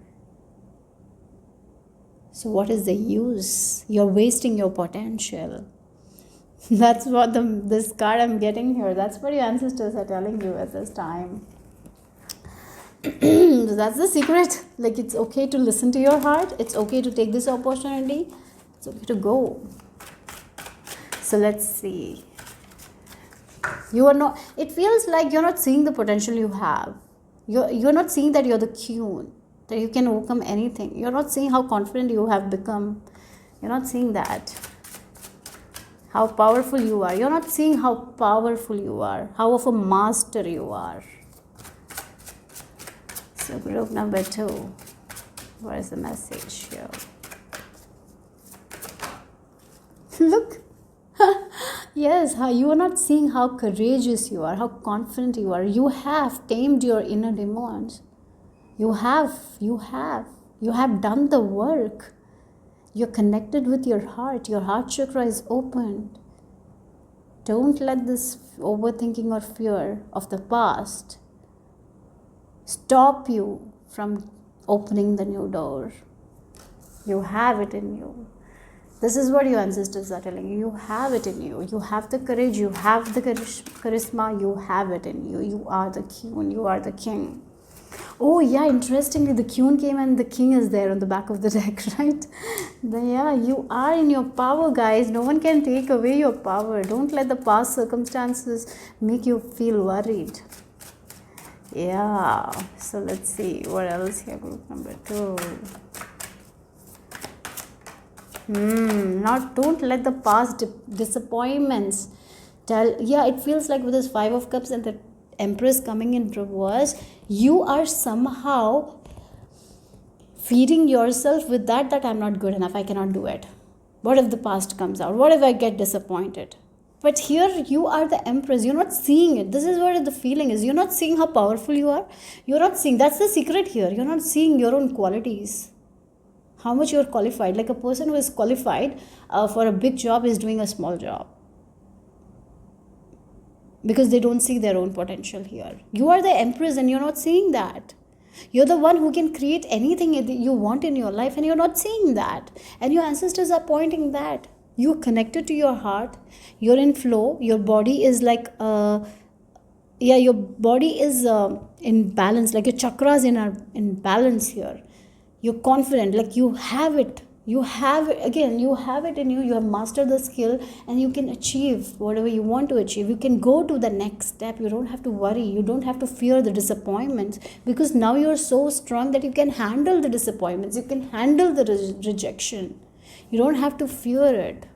So what is the use? You're wasting your potential. That's what this card I'm getting here. That's what your ancestors are telling you at this time. So that's the secret. Like, it's okay to listen to your heart. It's okay to take this opportunity. It's okay to go. So let's see. You are not, it feels like you're not seeing the potential you have. You're not seeing that you're the queen, that you can overcome anything. You're not seeing how confident you have become. You're not seeing that. How powerful you are. You're not seeing how powerful you are. How of a master you are. So group number 2. What is the message here? Look. Yes, how you are not seeing how courageous you are, how confident you are. You have tamed your inner demons. You have done the work. You're connected with your heart. Your heart chakra is opened. Don't let this overthinking or fear of the past stop you from opening the new door. You have it in you. This is what your ancestors are telling you. You have it in you. You have the courage. You have the charisma. You have it in you. You are the queen. You are the king. Oh yeah, interestingly, the queen came and the king is there on the back of the deck, right? Yeah, you are in your power, guys. No one can take away your power. Don't let the past circumstances make you feel worried. Yeah, so let's see what else here. Group number 2. Don't let the past disappointments it feels like with this 5 of cups and the empress coming in reverse, you are somehow feeding yourself with that I'm not good enough, I cannot do it. What if the past comes out? What if I get disappointed? But here you are the empress. You're not seeing it. This is what the feeling is. You're not seeing how powerful you are. You're not seeing. That's the secret here. You're not seeing your own qualities. How much you're qualified. Like a person who is qualified for a big job is doing a small job. Because they don't see their own potential here. You are the empress and you're not seeing that. You're the one who can create anything you want in your life and you're not seeing that. And your ancestors are pointing that. You're connected to your heart. You're in flow. Your body is like, your body is in balance. Like your chakras in balance here. You're confident. Like you have it. You have it in you. You have mastered the skill and you can achieve whatever you want to achieve. You can go to the next step. You don't have to worry. You don't have to fear the disappointments because now you're so strong that you can handle the disappointments. You can handle the rejection. You don't have to fear it.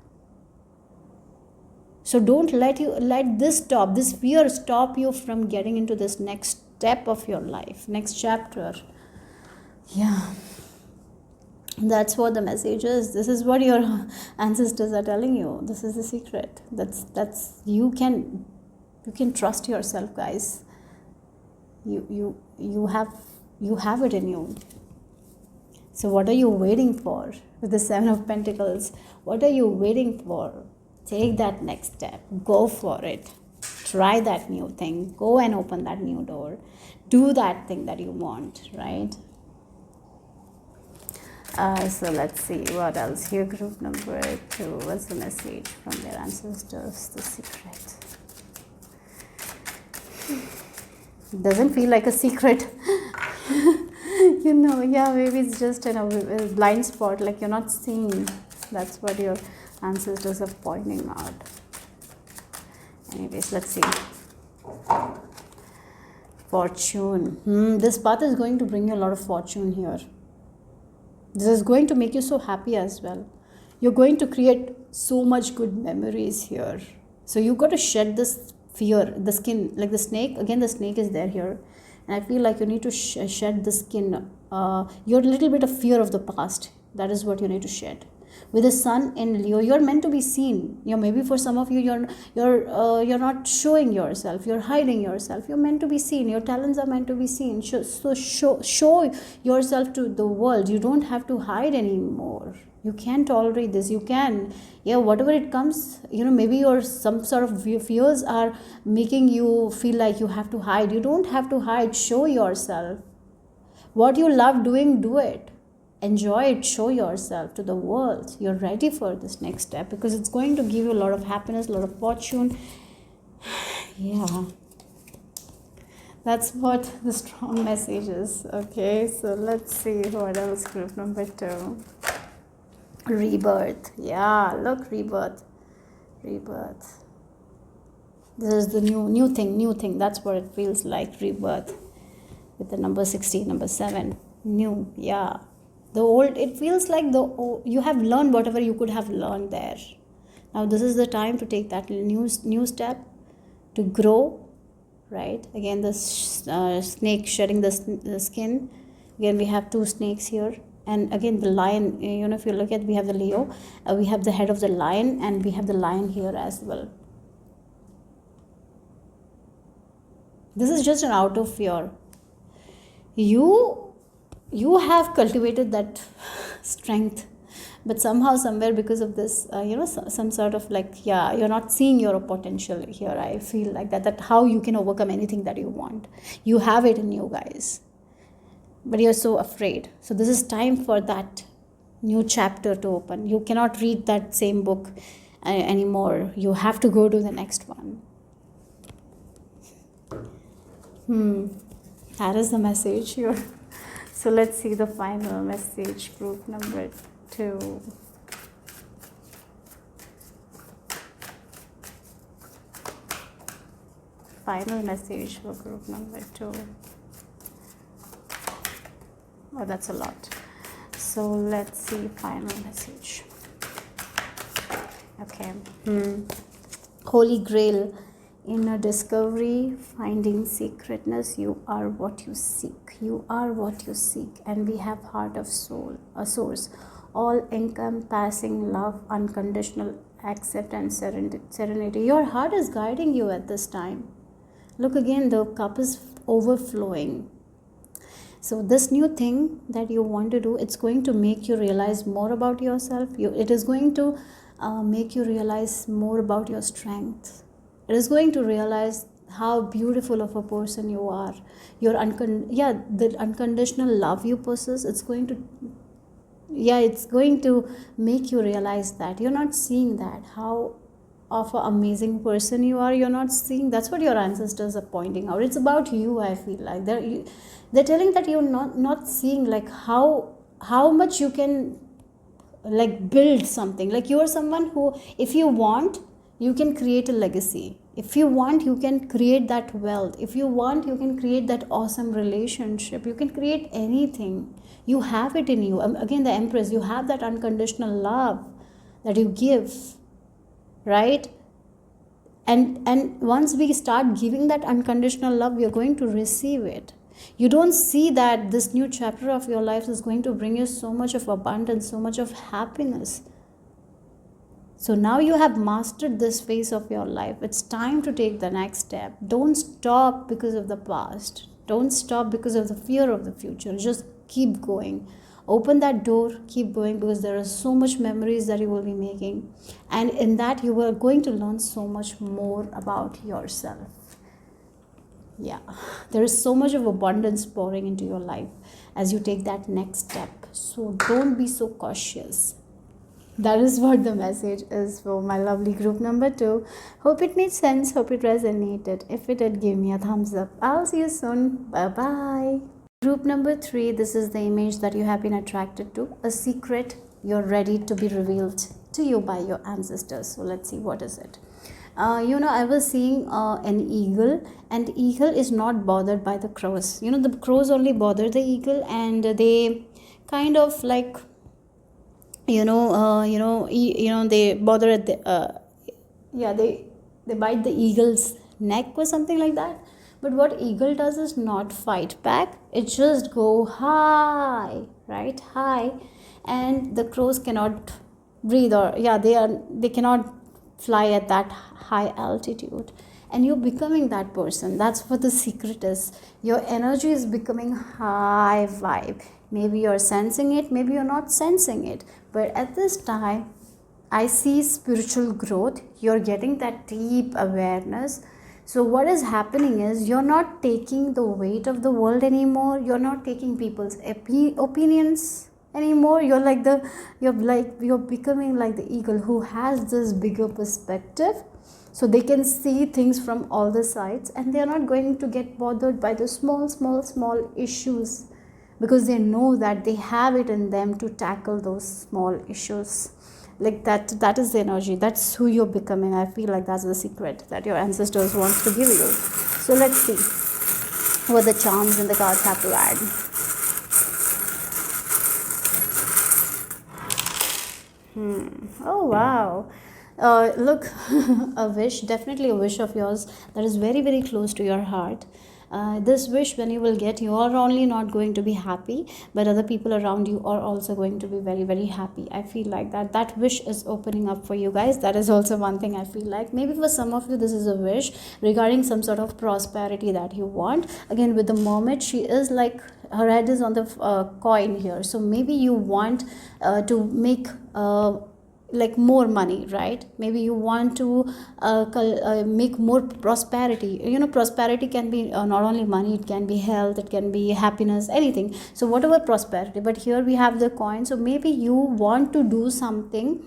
So don't let this fear stop you from getting into this next step of your life, next chapter. Yeah. That's what the message is. This is what your ancestors are telling you. This is the secret. That's you can trust yourself, guys. You have it in you. So what are you waiting for? With the 7 of Pentacles, what are you waiting for? Take that next step. Go for it. Try that new thing. Go and open that new door. Do that thing that you want, right? So let's see what else here. Group number 2. What's the message from their ancestors? The secret. It doesn't feel like a secret. Maybe it's just a blind spot, like you're not seeing. That's what your ancestors are pointing out. Anyways, let's see. Fortune. This path is going to bring you a lot of fortune here. This is going to make you so happy as well. You're going to create so much good memories here. So you got to shed this fear, the skin, like the snake. Again, the snake is there here. And I feel like you need to shed the skin. Your little bit of fear of the past. That is what you need to shed. With the sun in Leo, you're meant to be seen. Maybe for some of you, you're not showing yourself. You're hiding yourself. You're meant to be seen. Your talents are meant to be seen. So show yourself to the world. You don't have to hide anymore. You can't tolerate this. You can, whatever it comes. Maybe some sort of fears are making you feel like you have to hide. You don't have to hide. Show yourself. What you love doing, do it. Enjoy it. Show yourself to the world. You're ready for this next step because it's going to give you a lot of happiness, a lot of fortune. Yeah. That's what the strong message is. Okay, so let's see what else. Group number 2. Rebirth. Yeah, look, rebirth. Rebirth. This is the new thing. That's what it feels like, rebirth. With the number 16, number 7. New, yeah. The old, it feels like you have learned whatever you could have learned there. Now this is the time to take that new step to grow, right? Again, the snake shedding the skin. Again, we have 2 snakes here. And again, the lion, if you look at, we have the Leo, we have the head of the lion, and we have the lion here as well. This is just an out of fear. You have cultivated that strength, but somehow, somewhere, because of this, some sort of you're not seeing your potential here. I feel like that how you can overcome anything that you want. You have it in you, guys, but you're so afraid. So this is time for that new chapter to open. You cannot read that same book anymore. You have to go to the next one. That is the message here. So let's see the final message, group number 2. Final message for group number 2. Oh, that's a lot. So let's see final message. Okay. Holy Grail. Inner discovery, finding secretness. You are what you seek. You are what you seek. And we have heart of soul, a source. All encompassing love, unconditional acceptance, serenity. Your heart is guiding you at this time. Look again, the cup is overflowing. So this new thing that you want to do, it's going to make you realize more about yourself. It is going to make you realize more about your strength. It is going to realize how beautiful of a person you are. The unconditional love you possess, it's going to make you realize that. You're not seeing that, how of an amazing person you are. You're not seeing, that's what your ancestors are pointing out. It's about you, I feel like. They're telling that you're not seeing how much you can build something. You are someone who, if you want, you can create a legacy. If you want, you can create that wealth. If you want, you can create that awesome relationship. You can create anything. You have it in you. Again, the Empress, you have that unconditional love that you give, right? And once we start giving that unconditional love, we are going to receive it. You don't see that this new chapter of your life is going to bring you so much of abundance, so much of happiness. So now you have mastered this phase of your life. It's time to take the next step. Don't stop because of the past. Don't stop because of the fear of the future. Just keep going. Open that door, keep going, because there are so much memories that you will be making. And in that, you are going to learn so much more about yourself. Yeah, there is so much of abundance pouring into your life as you take that next step. So don't be so cautious. That is what the message is for my lovely group number 2. Hope it made sense. Hope it resonated. If it did, give me a thumbs up. I'll see you soon. Bye-bye. Group number 3. This is the image that you have been attracted to. A secret you're ready to be revealed to you by your ancestors. So let's see, what is it? I was seeing an eagle, and eagle is not bothered by the crows. The crows only bother the eagle, and they kind of they bother at the they bite the eagle's neck or something like that. But what eagle does is not fight back. It just go high, right? High, and the crows cannot breathe, or they cannot fly at that high altitude. And you're becoming that person. That's what the secret is. Your energy is becoming high vibe. Maybe you're sensing it, maybe you're not sensing it, but at this time I see spiritual growth. You're getting that deep awareness. So what is happening is, you're not taking the weight of the world anymore. You're not taking people's opinions anymore. You're becoming like the eagle who has this bigger perspective. So they can see things from all the sides, and they are not going to get bothered by the small issues, because they know that they have it in them to tackle those small issues. Like that is the energy. That's who you're becoming. I feel like that's the secret that your ancestors wants to give you. So let's see what the charms and the cards have to add. Oh wow. Look, a wish, definitely a wish of yours that is very, very close to your heart. This wish, when you will get, you are only not going to be happy, but other people around you are also going to be very, very happy. I feel like that wish is opening up for you guys. That is also one thing I feel like. Maybe for some of you, this is a wish regarding some sort of prosperity that you want. Again, with the mermaid, she is like, her head is on the coin here. So maybe you want to make like more money, right? Maybe you want to make more prosperity. You know, prosperity can be not only money, it can be health, it can be happiness, anything. So whatever prosperity, but here we have the coin. So maybe you want to do something,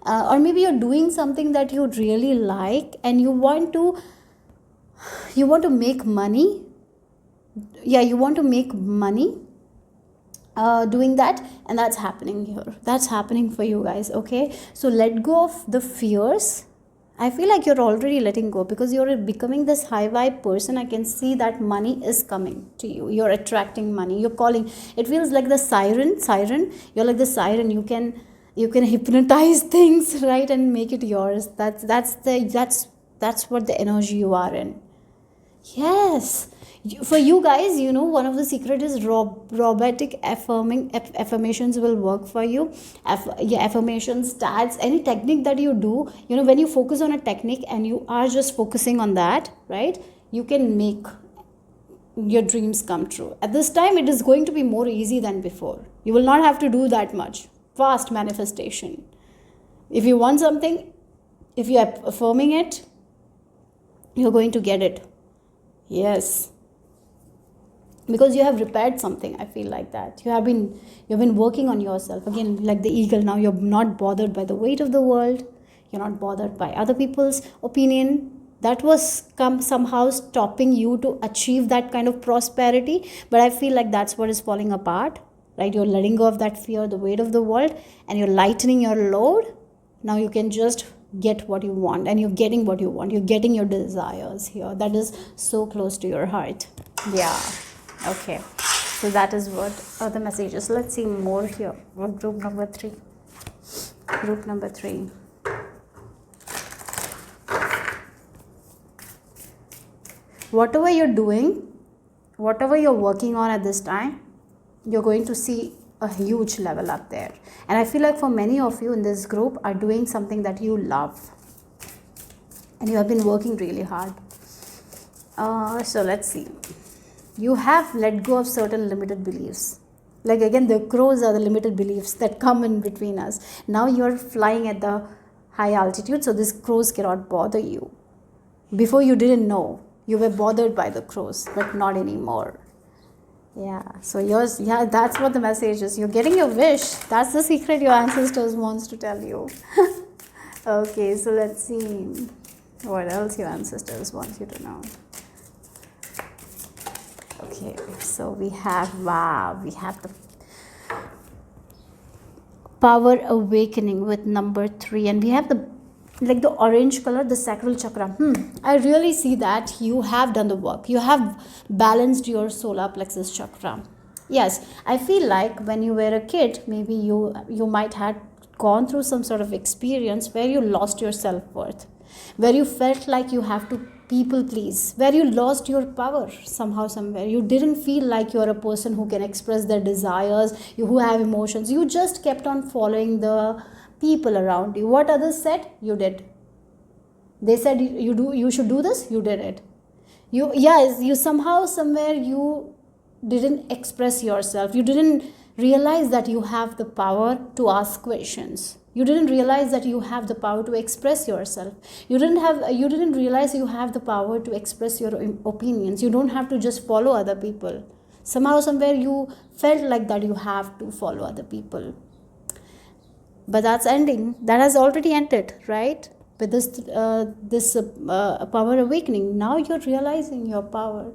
or maybe you're doing something that you really like, and you want to make money. Yeah, you want to make money doing that, and that's happening here. That's happening for you guys. Okay, so let go of the fears. I feel like you're already letting go, because you're becoming this high vibe person. I can see that money is coming to you. You're attracting money. You're calling. It feels like the siren. You're like the siren. You can hypnotize things, right, and make it yours. That's what the energy you are in. Yes. For you guys, you know, one of the secret is robotic affirmations will work for you. Affirmations, stats, any technique that you do, you know, when you focus on a technique and you are just focusing on that, right, you can make your dreams come true. At this time, it is going to be more easy than before. You will not have to do that much. Fast manifestation. If you want something, if you are affirming it, you're going to get it. Yes, because you have repaired something. I feel like that you've been working on yourself again, like the eagle. Now you're not bothered by the weight of the world. You're not bothered by other people's opinion that was somehow stopping you to achieve that kind of prosperity. But I feel like that's what is falling apart, right? You're letting go of that fear, the weight of the world, and you're lightening your load. Now you can just get what you want, and you're getting what you want. You're getting your desires here. That is so close to your heart. Yeah. Okay. So that is what are the messages. Let's see more here. Group number 3. Group number 3. Whatever you're doing, whatever you're working on at this time, you're going to see a huge level up there. And I feel like for many of you in this group are doing something that you love, and you have been working really hard. So let's see. You have let go of certain limited beliefs. Like again, the crows are the limited beliefs that come in between us. Now you're flying at the high altitude, so these crows cannot bother you. Before you didn't know, you were bothered by the crows, but not anymore. Yeah, so yours, yeah, that's what the message is. You're getting your wish. That's the secret your ancestors wants to tell you. Okay, so let's see what else your ancestors want you to know. Okay, so we have the power awakening with number 3, and we have the orange color, the sacral chakra. I really see that you have done the work. You have balanced your solar plexus chakra. Yes, I feel like when you were a kid, maybe you might have gone through some sort of experience where you lost your self-worth, where you felt like you have to people please, where you lost your power somehow, somewhere. You didn't feel like you're a person who can express their desires, who have emotions. You just kept on following the people around you. What others said, you did. They said you should do this, you did it. You somehow, somewhere, you didn't express yourself. You didn't realize that you have the power to ask questions. You didn't realize that you have the power to express yourself. You didn't realize you have the power to express your opinions. You don't have to just follow other people. Somehow, somewhere, you felt like that you have to follow other people. But that's ending. That has already ended, right? with this power awakening. Now you're realizing your power.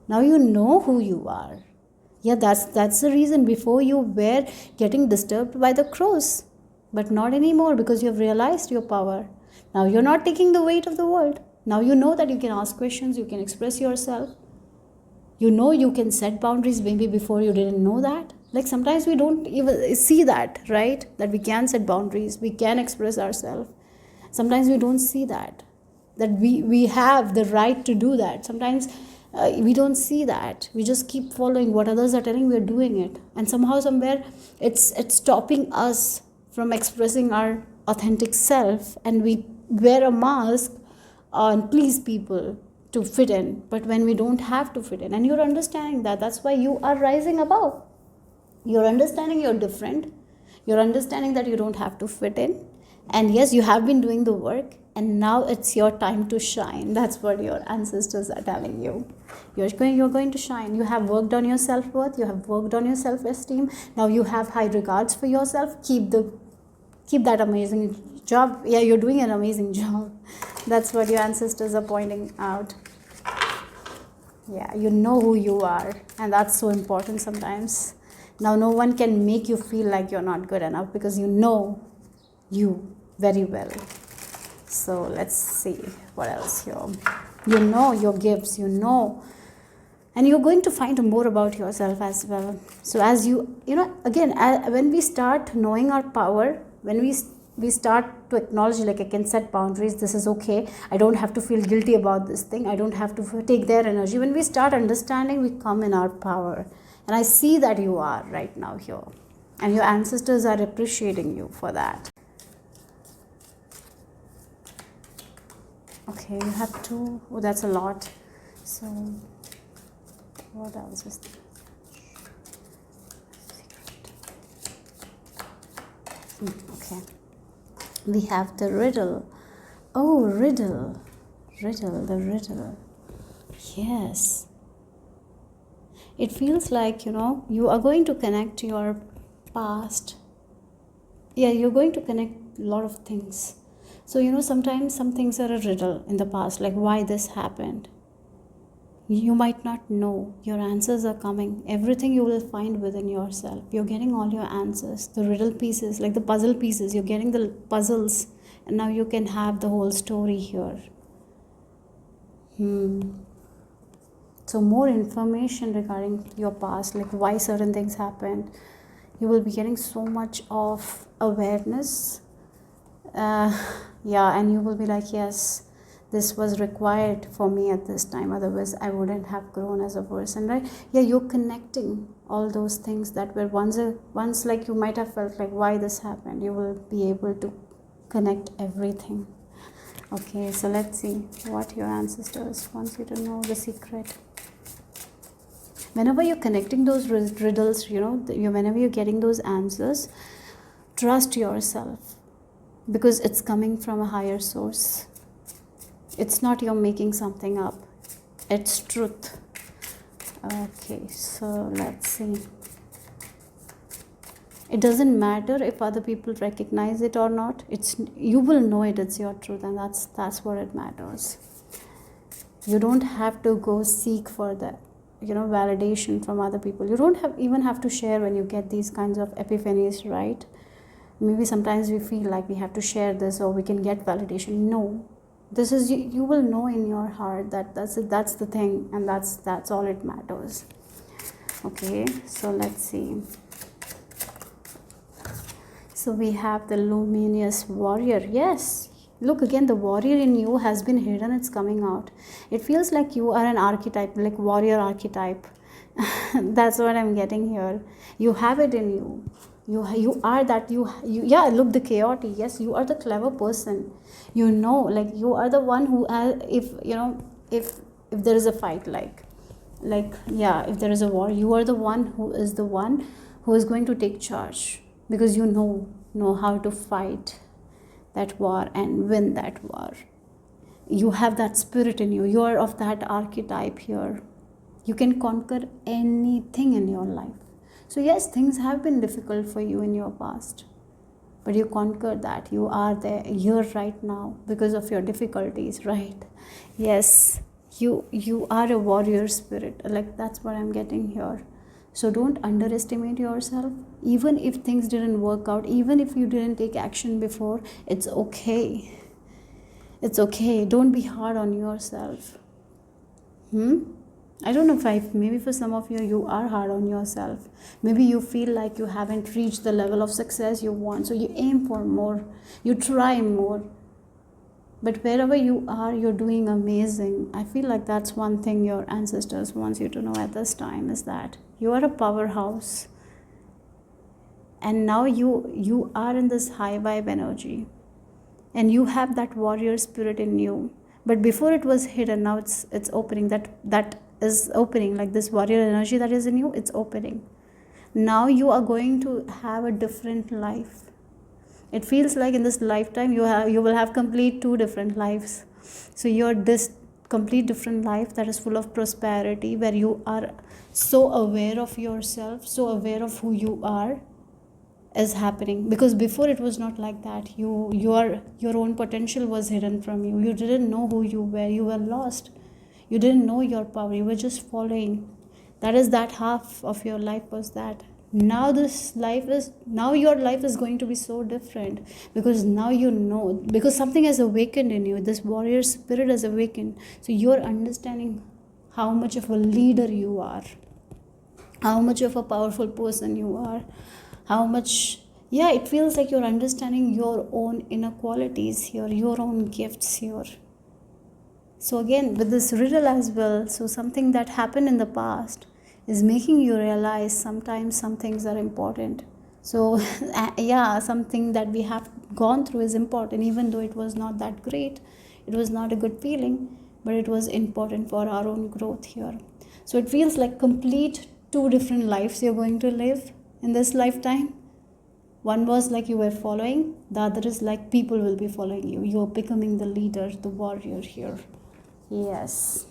Now you know who you are. Yeah, that's the reason. Before you were getting disturbed by the crows, but not anymore, because you've realized your power. Now you're not taking the weight of the world. Now you know that you can ask questions, you can express yourself. You know you can set boundaries. Maybe before you didn't know that. Like sometimes we don't even see that, right? That we can set boundaries, we can express ourselves. Sometimes we don't see that we have the right to do that. Sometimes we don't see that. We just keep following what others are telling, we're doing it, and somehow somewhere it's stopping us from expressing our authentic self, and we wear a mask and please people to fit in. But when we don't have to fit in, and you're understanding that, that's why you are rising above. You're understanding you're different. You're understanding that you don't have to fit in. And yes, you have been doing the work, and now it's your time to shine. That's what your ancestors are telling you. You're going to shine. You have worked on your self-worth. You have worked on your self-esteem. Now you have high regards for yourself. Keep that amazing job. Yeah, you're doing an amazing job. That's what your ancestors are pointing out. Yeah, you know who you are, and that's so important sometimes. Now no one can make you feel like you're not good enough, because you know you very well. So let's see what else here. You know your gifts, you know, and you're going to find more about yourself as well. So as you know, again, when we start knowing our power, when we start to acknowledge, like, I can set boundaries, this is okay, I don't have to feel guilty about this thing, I don't have to take their energy. When we start understanding, we come in our power. And I see that you are right now here, and your ancestors are appreciating you for that. Okay, you have two. Oh, that's a lot. So what else is there? Okay, we have the riddle. Oh, riddle, the riddle. Yes, it feels like, you know, you are going to connect your past. Yeah, you're going to connect a lot of things. So, you know, sometimes some things are a riddle in the past, like why this happened. You might not know. Your answers are coming. Everything you will find within yourself. You're getting all your answers. The riddle pieces, like the puzzle pieces, you're getting the puzzles, and now you can have the whole story here. So more information regarding your past, like why certain things happened. You will be getting so much of awareness. Yeah, and you will be like, yes, this was required for me at this time, otherwise I wouldn't have grown as a person, right? Yeah, you're connecting all those things that were once like you might have felt like why this happened. You will be able to connect everything. Okay, so let's see what your ancestors want you to know, the secret. Whenever you're connecting those riddles, you know, whenever you're getting those answers, trust yourself, because it's coming from a higher source. It's not you're making something up. It's truth. Okay, so let's see. It doesn't matter if other people recognize it or not. You will know it's your truth, and that's what it matters. You don't have to go seek for that, you know, validation from other people. You don't even have to share when you get these kinds of epiphanies, right? Maybe sometimes we feel like we have to share this or we can get validation. No, this is you will know in your heart that that's the thing, and that's all it matters. Okay, so let's see. So we have the luminous warrior. Yes, look, again, the warrior in you has been hidden. It's coming out. It feels like you are an archetype, like warrior archetype. That's what I'm getting here. You have it in you. You are that. You yeah, look, the chaotic. Yes, you are the clever person. You know, like you are the one who if you know, if there is a fight, like yeah, if there is a war, you are the one who is going to take charge, because you know how to fight that war and win that war. You have that spirit in you. You are of that archetype here. You can conquer anything in your life. So yes, things have been difficult for you in your past, but you conquered that. You are there here right now because of your difficulties, right? Yes, you are a warrior spirit, like that's what I'm getting here. So don't underestimate yourself. Even if things didn't work out, even if you didn't take action before, it's okay. It's okay. Don't be hard on yourself. I don't know if maybe for some of you, you are hard on yourself. Maybe you feel like you haven't reached the level of success you want. So you aim for more. You try more. But wherever you are, you're doing amazing. I feel like that's one thing your ancestors want you to know at this time, is that you are a powerhouse. And now you are in this high vibe energy. And you have that warrior spirit in you. But before it was hidden, now it's opening. That is opening, like this warrior energy that is in you, it's opening. Now you are going to have a different life. It feels like in this lifetime you will have complete two different lives. So you're this complete different life that is full of prosperity, where you are so aware of yourself, so aware of who you are, is happening. Because before it was not like that. Your own potential was hidden from you. You didn't know who you were. You were lost. You didn't know your power. You were just following. That half of your life was that. Now your life is going to be so different, because now you know, because something has awakened in you. This warrior spirit has awakened. So you're understanding how much of a leader you are, how much of a powerful person you are, how much, yeah, it feels like you're understanding your own inequalities here, your own gifts here. So again, with this riddle as well, so something that happened in the past is making you realize sometimes some things are important. So yeah, something that we have gone through is important, even though it was not that great, it was not a good feeling, but it was important for our own growth here. So it feels like complete two different lives you're going to live in this lifetime. One was like you were following, the other is like people will be following you. You're becoming the leader, the warrior here. Yes.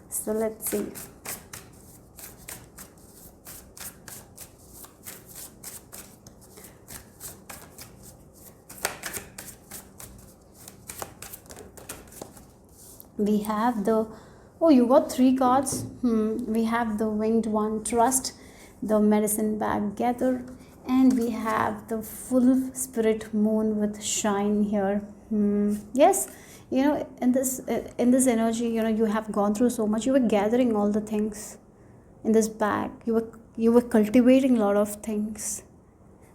So let's see. We have you got 3 cards. We have the winged one, trust, the medicine bag, gather, and we have the full spirit moon with shine here. Yes, in this energy, you have gone through so much. You were gathering all the things in this bag. You were cultivating a lot of things.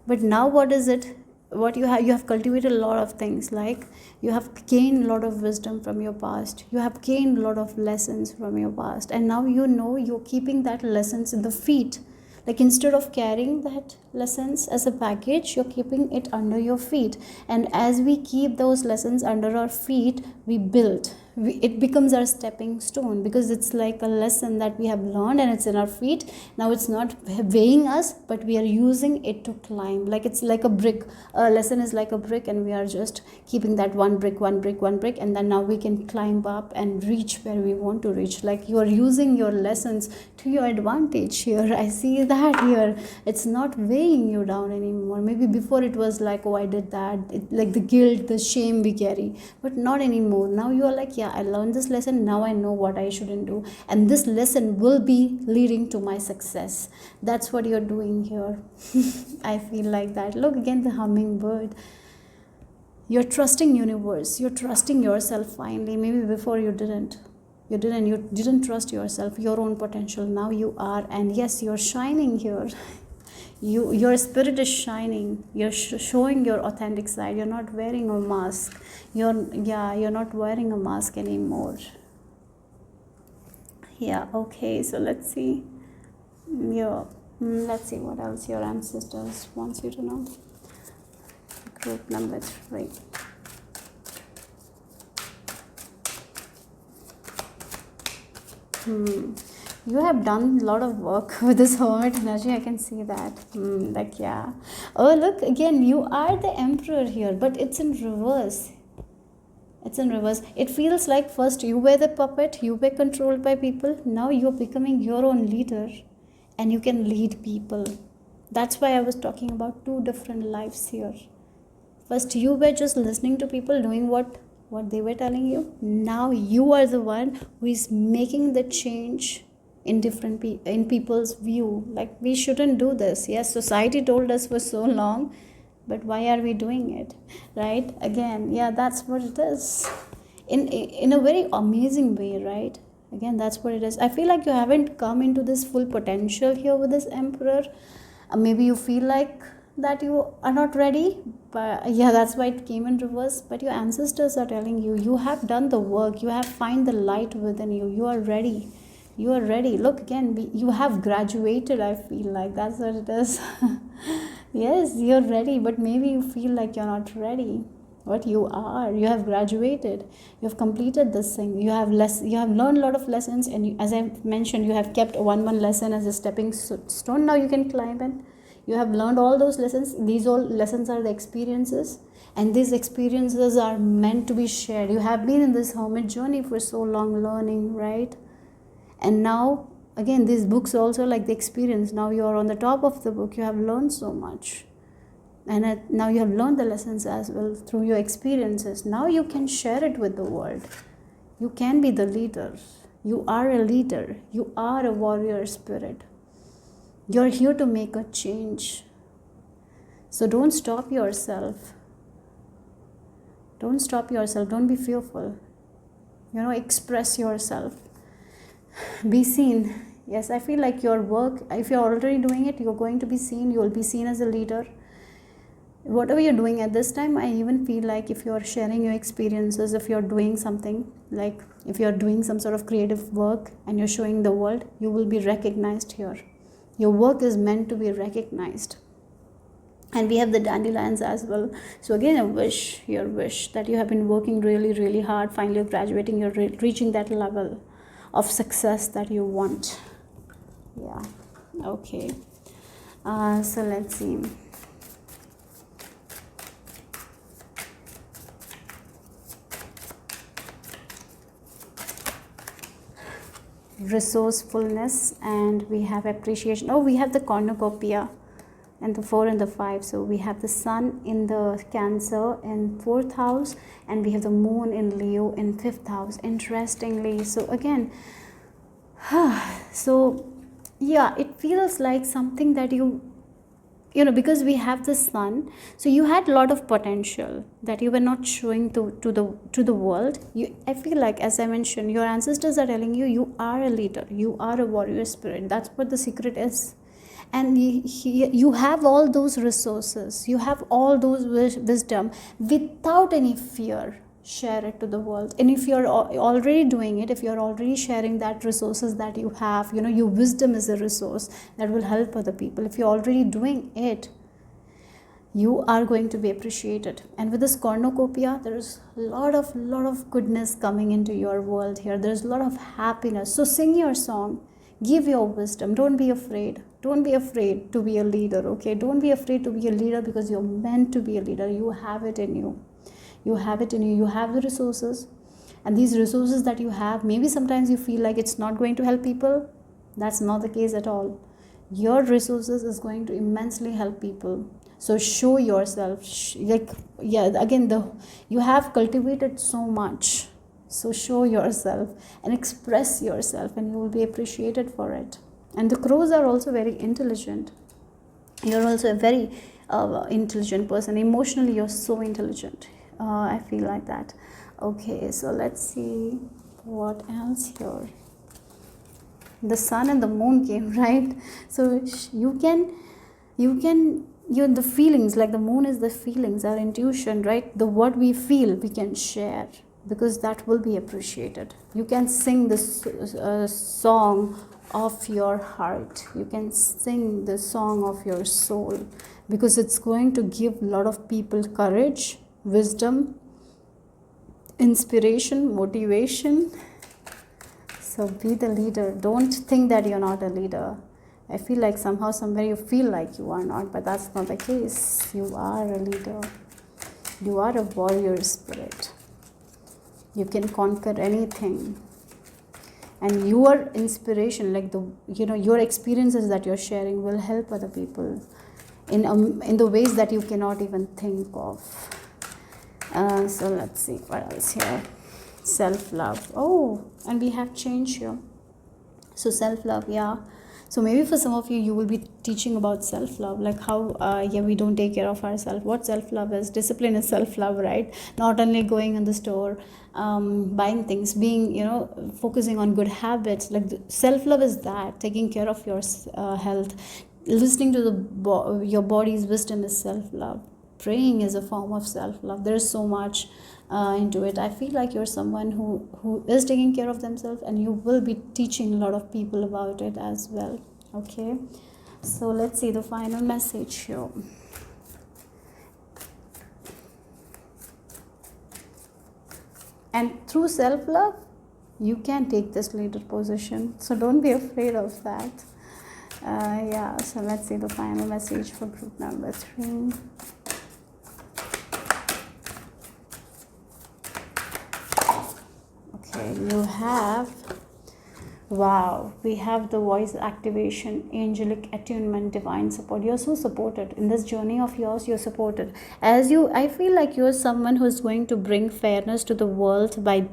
But now what is it? What you have cultivated a lot of things, like you have gained a lot of wisdom from your past, you have gained a lot of lessons from your past, and now you're keeping that lessons in the feet. Like instead of carrying that lessons as a package, you're keeping it under your feet. And as we keep those lessons under our feet, we build. It becomes our stepping stone, because it's like a lesson that we have learned and it's in our feet. Now it's not weighing us, but we are using it to climb. Like it's like a brick. A lesson is like a brick, and we are just keeping that one brick, and then now we can climb up and reach where we want to reach. Like you are using your lessons to your advantage here. I see that here. It's not weighing you down anymore. Maybe before it was like, oh, I did that, like the guilt, the shame we carry, but not anymore. Now you are like, yeah, I learned this lesson. Now I know what I shouldn't do, and this lesson will be leading to my success. That's what you're doing here. I feel like that. Look again, the hummingbird. You're trusting universe. You're trusting yourself finally. Maybe before you didn't trust yourself, your own potential. Now you are, and yes, you're shining here. Your spirit is shining. You're showing your authentic side. You're not wearing a mask. You're not wearing a mask anymore. Yeah, okay, so let's see. Let's see what else your ancestors wants you to know. Group number 3. You have done a lot of work with this hermit energy. I can see that. Yeah. Oh, look, again, you are the emperor here, but it's in reverse. It feels like first you were the puppet, you were controlled by people. Now you're becoming your own leader, and you can lead people. That's why I was talking about 2 different lives here. First you were just listening to people, doing what they were telling you. Now you are the one who is making the change in in people's view. Like, we shouldn't do this. Yes, society told us for so long, but why are we doing it, right? Again, yeah, that's what it is, in a very amazing way, right? Again, that's what it is. I feel like you haven't come into this full potential here with this emperor. Maybe you feel like that you are not ready, but yeah, that's why it came in reverse. But your ancestors are telling you, you have done the work, you have find the light within you, you are ready. You are ready. Look, again, you have graduated. I feel like that's what it is. Yes, you're ready, but maybe you feel like you're not ready. What you are, you have graduated, you have completed this thing, you have learned a lot of lessons, and you, as I mentioned, you have kept one lesson as a stepping stone. Now you can climb in. You have learned all those lessons. These all lessons are the experiences, and these experiences are meant to be shared. You have been in this hermit journey for so long, learning, right? And now again, these books also like the experience. Now you are on the top of the book, you have learned so much, and now you have learned the lessons as well through your experiences. Now you can share it with the world. You can be the leader. You are a leader. You are a warrior spirit. You're here to make a change. So don't stop yourself. Don't stop yourself. Don't be fearful. Express yourself. Be seen. Yes, I feel like your work, if you're already doing it, you're going to be seen. You'll be seen as a leader. Whatever you're doing at this time, I even feel like if you're sharing your experiences, if you're doing something, like if you're doing some sort of creative work and you're showing the world, you will be recognized here. Your work is meant to be recognized. And we have the dandelions as well. So again, your wish that you have been working really, really hard. Finally, you're graduating, you're reaching that level of success that you want. Yeah. Okay. So let's see. Resourcefulness, and we have appreciation. Oh, we have the cornucopia and the 4 and the 5. So we have the sun in the Cancer in 4th house, and we have the moon in Leo in 5th house, interestingly. So again, so yeah, it feels like something that because we have the sun, so you had a lot of potential that you were not showing to the world. I feel like, as I mentioned, your ancestors are telling you, you are a leader, you are a warrior spirit. That's what the secret is. And you have all those resources, you have all those wisdom without any fear. Share it to the world. And if you're already doing it, if you're already sharing that resources that you have, your wisdom is a resource that will help other people. If you're already doing it, you are going to be appreciated. And with this cornucopia, there's a lot of goodness coming into your world here. There's a lot of happiness. So sing your song, give your wisdom. Don't be afraid. Don't be afraid to be a leader, okay? Don't be afraid to be a leader, because you're meant to be a leader. You have it in you. You have it in you. You have the resources, and these resources that you have, maybe sometimes you feel like it's not going to help people. That's not the case at all. Your resources is going to immensely help people. So show yourself. You have cultivated so much. So show yourself and express yourself, and you will be appreciated for it. And the crows are also very intelligent. You're also a very intelligent person. Emotionally, you're so intelligent. I feel like that. Okay, so let's see what else here. The sun and the moon came, right? So the feelings, like the moon is the feelings, our intuition, right? The what we feel, we can share, because that will be appreciated. You can sing the song of your heart. You can sing the song of your soul, because it's going to give a lot of people courage, wisdom, inspiration, motivation. So be the leader. Don't think that you're not a leader. I feel like somehow, somewhere you feel like you are not, but that's not the case. You are a leader. You are a warrior spirit. You can conquer anything. And your inspiration, like your experiences that you're sharing, will help other people. in the ways that you cannot even think of. So let's see what else here. Self-love. Oh, and we have change here. So self-love, yeah. So maybe for some of you, you will be teaching about self-love, like how we don't take care of ourselves. What self-love is? Discipline is self-love, right? Not only going in the store, buying things, being, focusing on good habits. Like self-love is that taking care of your health, listening to your body's wisdom is self-love. Praying is a form of self-love. There's so much into it. I feel like you're someone who is taking care of themselves, and you will be teaching a lot of people about it as well. Okay, so let's see the final message here. And through self-love, you can take this leader position, so don't be afraid of that. So let's see the final message for group number 3. Okay, you have, wow, we have the voice activation, angelic attunement, divine support. You're so supported in this journey of yours. You're supported. I feel like you're someone who's going to bring fairness to the world by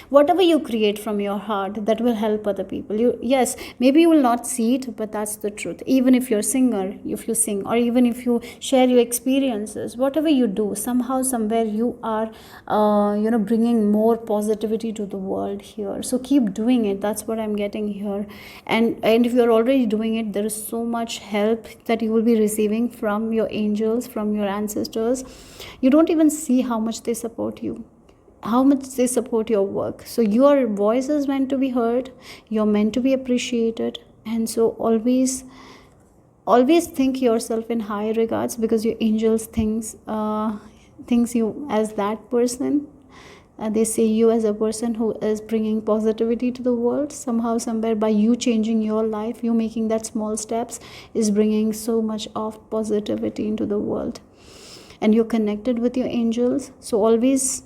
whatever you create from your heart, that will help other people. Yes, maybe you will not see it, but that's the truth. Even if you're a singer, if you sing, or even if you share your experiences, whatever you do, somehow somewhere you are bringing more positivity to the world here. So keep doing it. That's what I'm getting here. And if you're already doing it, there is so much help that you will be receiving from your angels, from your ancestors. You don't even see how much they support you, how much they support your work. So your voice is meant to be heard, you're meant to be appreciated. And so always think yourself in high regards, because your angels thinks you as that person. They see you as a person who is bringing positivity to the world. Somehow, somewhere, by you changing your life, you making that small steps, is bringing so much of positivity into the world. And you're connected with your angels. So always,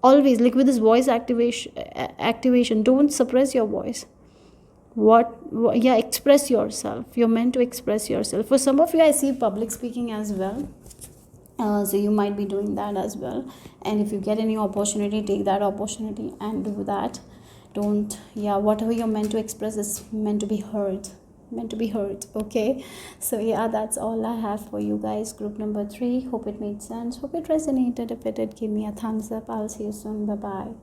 like with this voice activation, don't suppress your voice. Express yourself. You're meant to express yourself. For some of you, I see public speaking as well. So you might be doing that as well. And if you get any opportunity, take that opportunity and do that. Whatever you're meant to express is meant to be heard. Okay, so that's all I have for you guys, group number 3. Hope it made sense. Hope it resonated. If it did, give me a thumbs up. I'll see you soon. Bye bye.